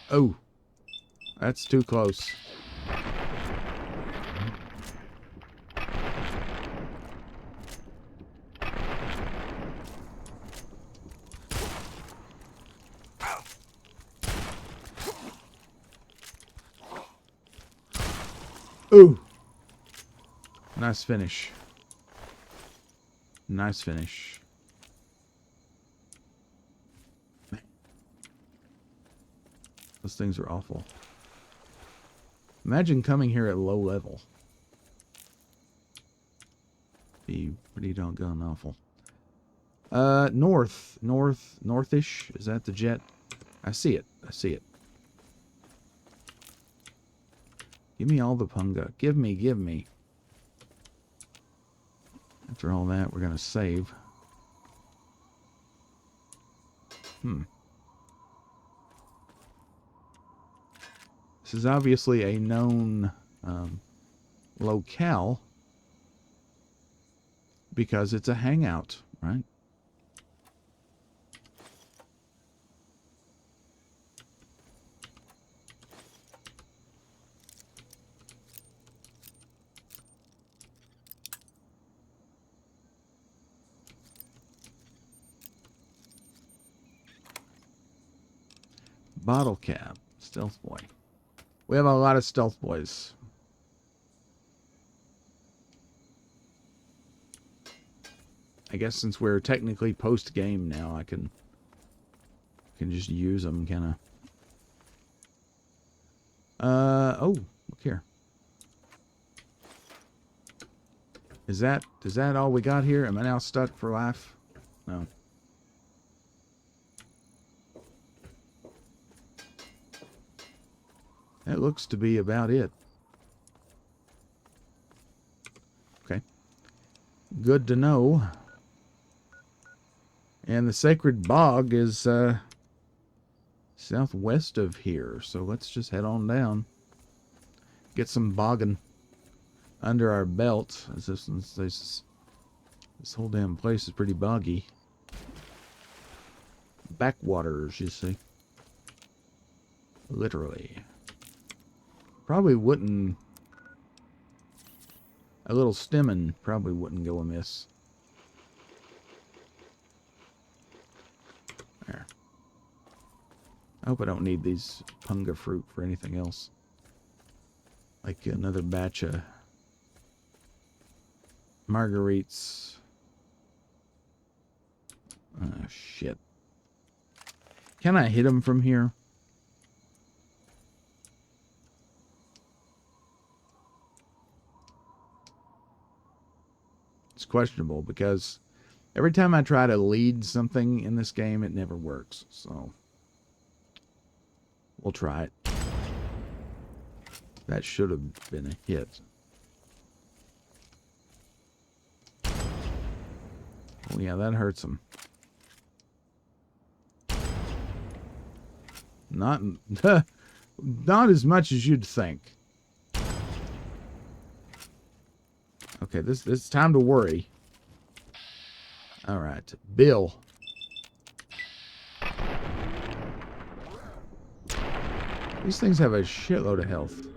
Oh. That's too close. Ooh. Nice finish. Nice finish. Those things are awful. Imagine coming here at low level. Be pretty doggone awful. Northish. Is that the jet? I see it. I see it. Give me all the punga. Give me. After all that, we're going to save. This is obviously a known locale because it's a hangout, right? Bottle cap. Stealth boy. We have a lot of stealth boys. I guess since we're technically post-game now, I can just use them, can I? Oh, look here. Is that all we got here? Am I now stuck for life? No. That looks to be about it. Okay. Good to know. And the sacred bog is southwest of here. So let's just head on down. Get some bogging under our belt. This whole damn place is pretty boggy. Backwaters, you see. Literally. Probably wouldn't... A little stemming probably wouldn't go amiss. There. I hope I don't need these punga fruit for anything else. Like another batch of marguerites. Oh, shit. Can I hit him from here? It's questionable because every time I try to lead something in this game, it never works. So, we'll try it. That should have been a hit. Oh yeah, that hurts him. Not, not as much as you'd think. Okay, this it's time to worry. All right, Bill. These things have a shitload of health.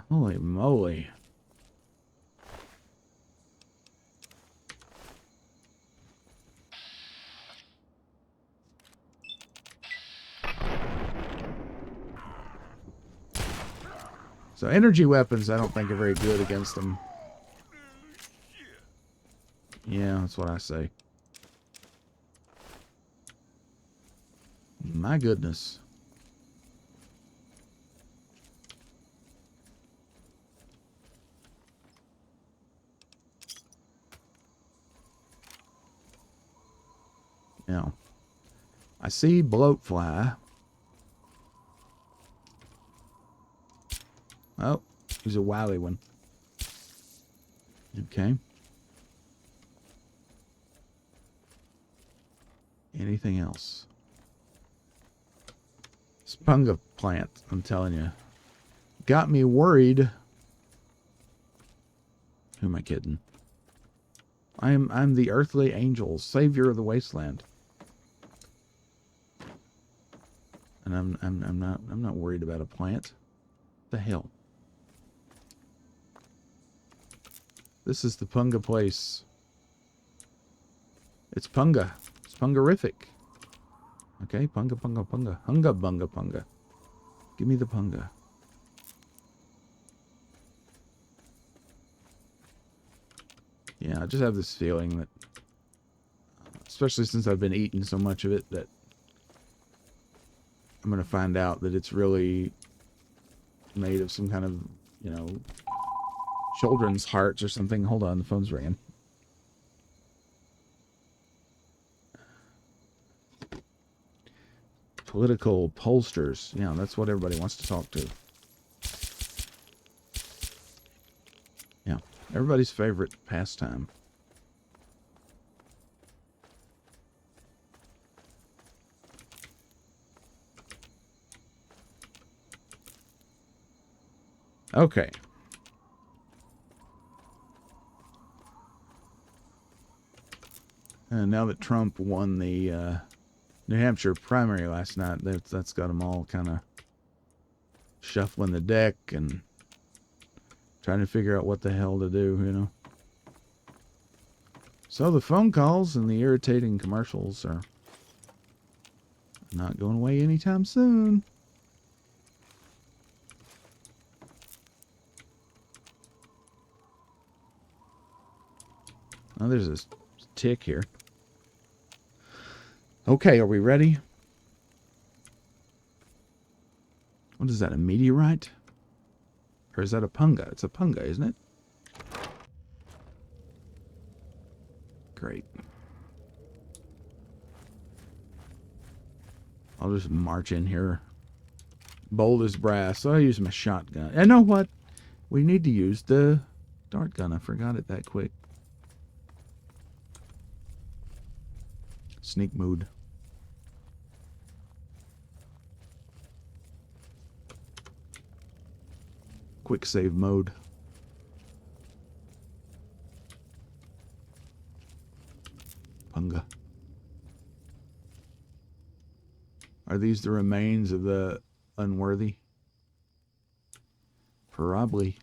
Holy moly. So energy weapons I don't think are very good against them. Yeah, that's what I say. My goodness. Now, I see bloatfly. Oh, he's a wily one. Okay. Anything else? Spunga plant, I'm telling you. Got me worried. Who am I kidding? I'm the earthly angel, savior of the wasteland. And I'm not worried about a plant. What the hell? This is the punga place. It's punga. It's pungarific. Okay, punga, punga, punga. Hunga, bunga, punga. Give me the punga. Yeah, I just have this feeling that, especially since I've been eating so much of it, that I'm going to find out that it's really made of some kind of, you know, children's hearts or something. Hold on, the phone's ringing. Political pollsters. Yeah, that's what everybody wants to talk to. Yeah, everybody's favorite pastime. Okay. And now that Trump won the New Hampshire primary last night, that's got them all kind of shuffling the deck and trying to figure out what the hell to do, you know. So the phone calls and the irritating commercials are not going away anytime soon. Oh, there's this tick here. Okay, are we ready? What is that, a meteorite? Or is that a punga? It's a punga, isn't it? Great. I'll just march in here. Bold as brass. So I'll use my shotgun. And know what? We need to use the dart gun. I forgot it that quick. Sneak mode. Quick save mode. Punga. Are these the remains of the unworthy? Probably.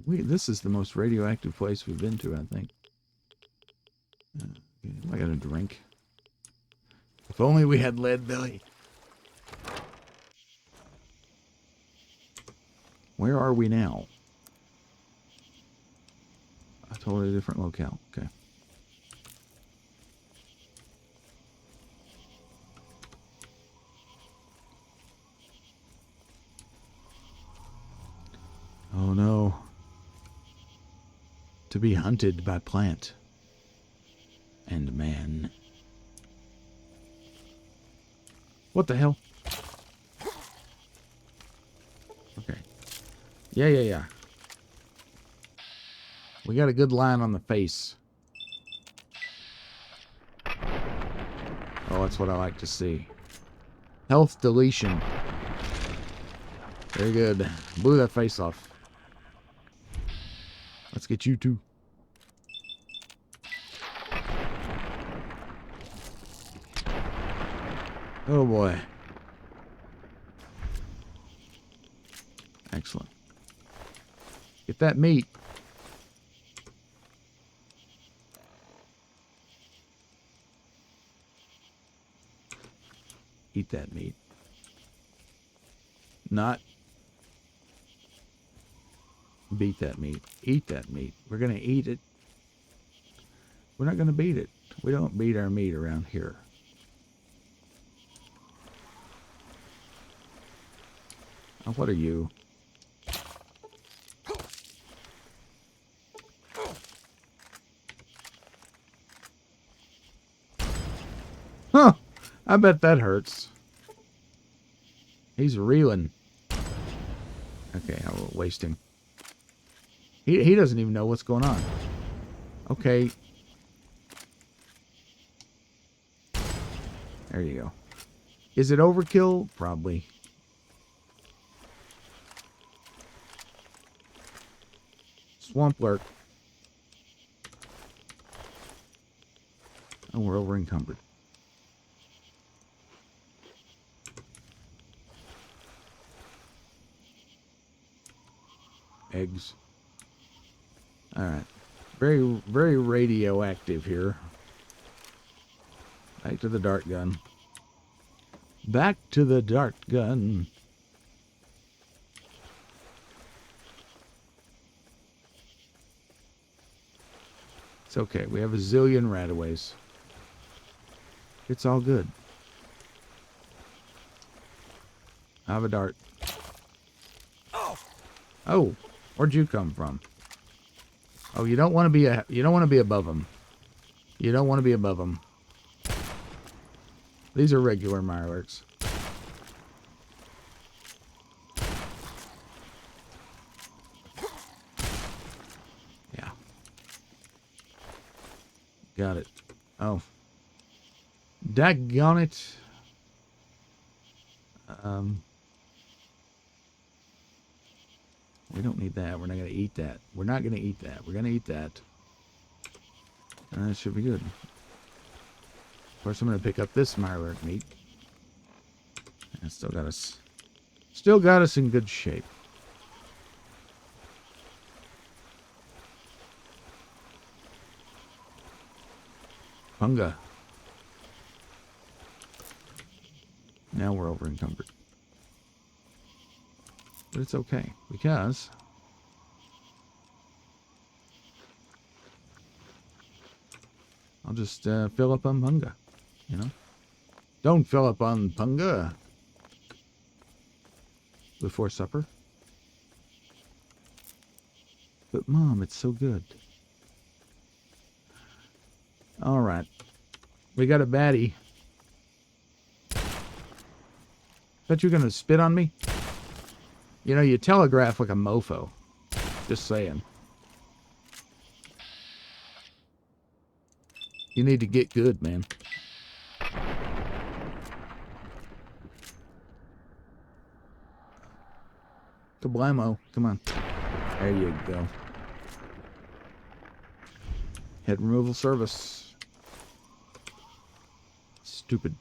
This is the most radioactive place we've been to, I think. I got a drink. If only we had lead belly. Where are we now? A totally different locale. Okay. Oh no. To be hunted by plant and man. What the hell? Okay. Yeah. We got a good line on the face. Oh, that's what I like to see. Health deletion. Very good. Blew that face off. Let's get you too. Oh boy. Excellent. Get that meat. Eat that meat. Not beat that meat. Eat that meat. We're going to eat it. We're not going to beat it. We don't beat our meat around here. Oh, what are you? Huh. I bet that hurts. He's reeling. Okay, I will waste him. He doesn't even know what's going on. Okay. There you go. Is it overkill? Probably. Swamp lurk. Oh, we're over encumbered. Eggs. Alright. Very, very radioactive here. Back to the dart gun. Back to the dart gun. It's okay. We have a zillion rataways. It's all good. I have a dart. Oh, where'd you come from? Oh, you don't want to be above them. You don't want to be above them. These are regular mirelurks. Yeah. Got it. Oh. Daggone it. We don't need that. We're not going to eat that. We're not going to eat that. We're going to eat that. And that should be good. Of course, I'm going to pick up this mirelurk meat. And still got us in good shape. Punga. Now we're over encumbered. But it's okay, because I'll just fill up on Punga, you know? Don't fill up on Punga before supper. But Mom, it's so good. Alright. We got a baddie. Bet you're gonna spit on me? You know, you telegraph like a mofo. Just saying. You need to get good, man. Kablamo. Come on. There you go. Head removal service. Stupid.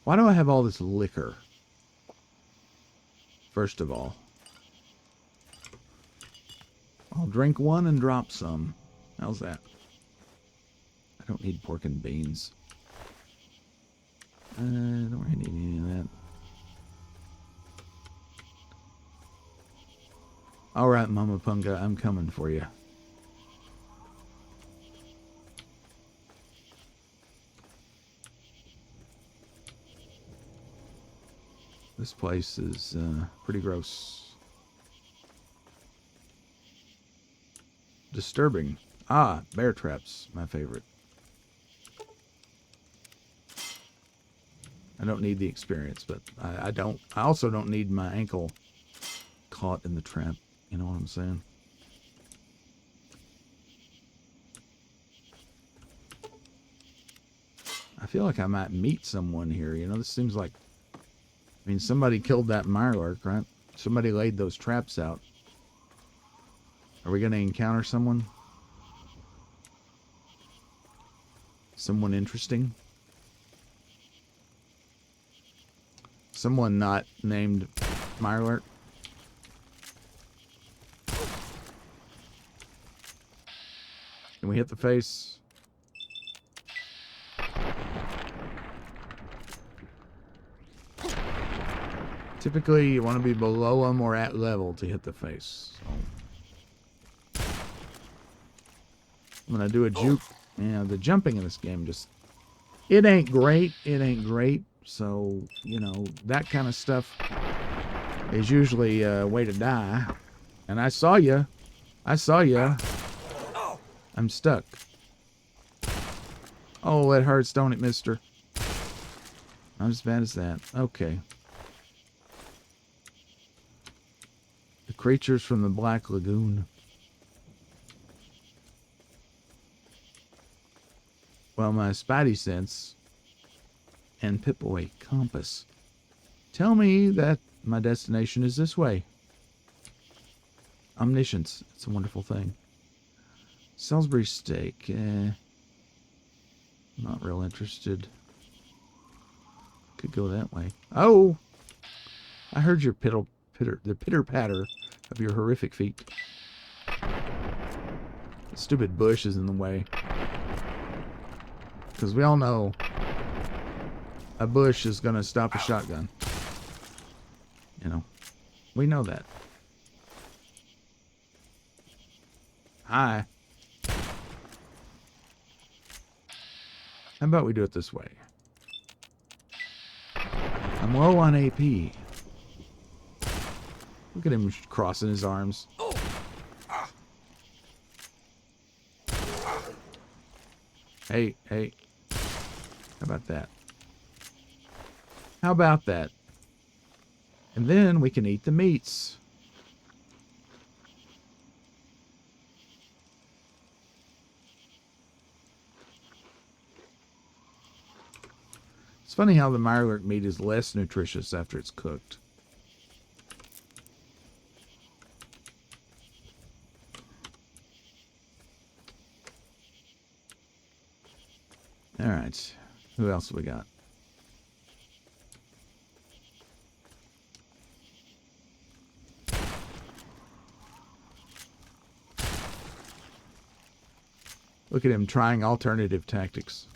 Why do I have all this liquor? First of all. I'll drink one and drop some. How's that? I don't need pork and beans. I don't really need any of that. Alright, Mama Punga, I'm coming for you. This place is pretty gross. Disturbing. Ah, bear traps, my favorite. I don't need the experience, but I also don't need my ankle caught in the trap. You know what I'm saying? I feel like I might meet someone here. You know, this seems like... I mean, somebody killed that mirelurk, right? Somebody laid those traps out. Are we going to encounter someone? Someone interesting? Someone not named mirelurk? Can we hit the face? Typically, you want to be below them or at level to hit the face. So. I'm going to do a juke. Yeah, the jumping in this game just... It ain't great. It ain't great. So, you know, that kind of stuff is usually a way to die. And I saw you. I saw you. I'm stuck. Oh, that hurts, don't it, mister? Not as bad as that. Okay. The creatures from the Black Lagoon. Well, my spidey sense and Pip-Boy compass tell me that my destination is this way. Omniscience. It's a wonderful thing. Salisbury steak. Not real interested. Could go that way. Oh! I heard your the pitter-patter of your horrific feet. The stupid bush is in the way. Because we all know a bush is going to stop a shotgun. You know. We know that. Hi. How about we do it this way? I'm low on AP. Look at him crossing his arms. Hey, hey. How about that? How about that? And then we can eat the meats. It's funny how the mirelurk meat is less nutritious after it's cooked. Alright. Who else we got? Look at him trying alternative tactics.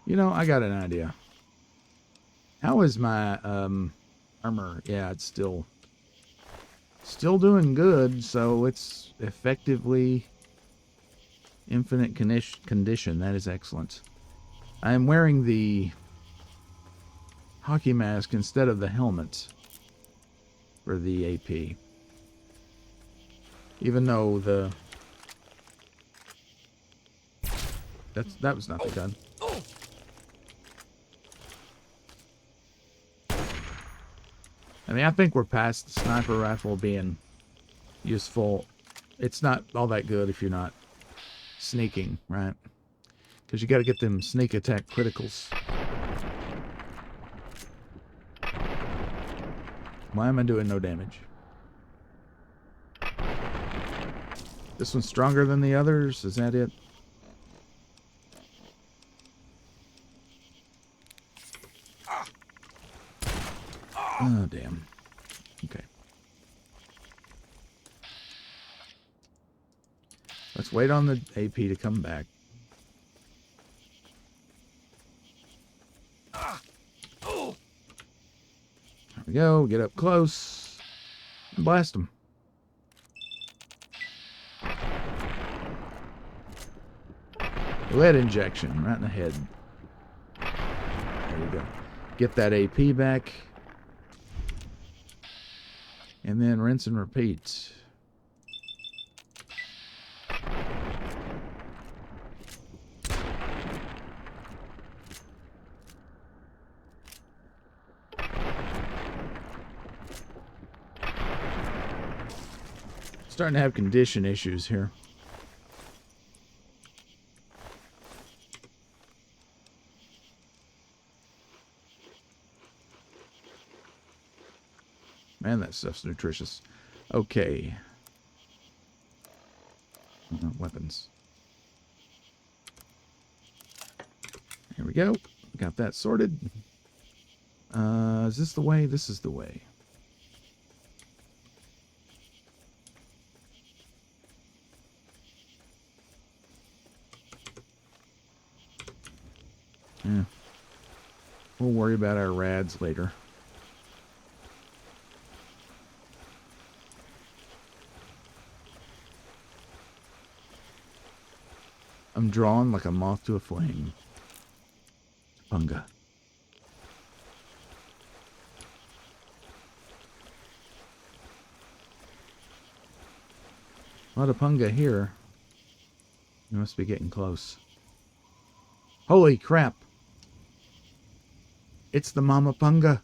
You know, I got an idea. How is my armor? Yeah, it's still doing good, so it's effectively infinite condition. That is excellent. I am wearing the hockey mask instead of the helmet for the AP. Even though the that was not the gun. I mean, I think we're past the sniper rifle being useful. It's not all that good if you're not sneaking, right? Because you got to get them sneak attack criticals. Why am I doing no damage? This one's stronger than the others? Is that it? Oh, damn. Okay. Let's wait on the AP to come back. There we go. Get up close. And blast them. Lead injection right in the head. There you go. Get that AP back. And then rinse and repeat. Starting to have condition issues here. Man, that stuff's nutritious. Okay. Weapons. Here we go. Got that sorted. Is this the way? This is the way. Yeah. We'll worry about our rads later. I'm drawn like a moth to a flame. Punga. A lot of punga here. We must be getting close. Holy crap! It's the mama punga.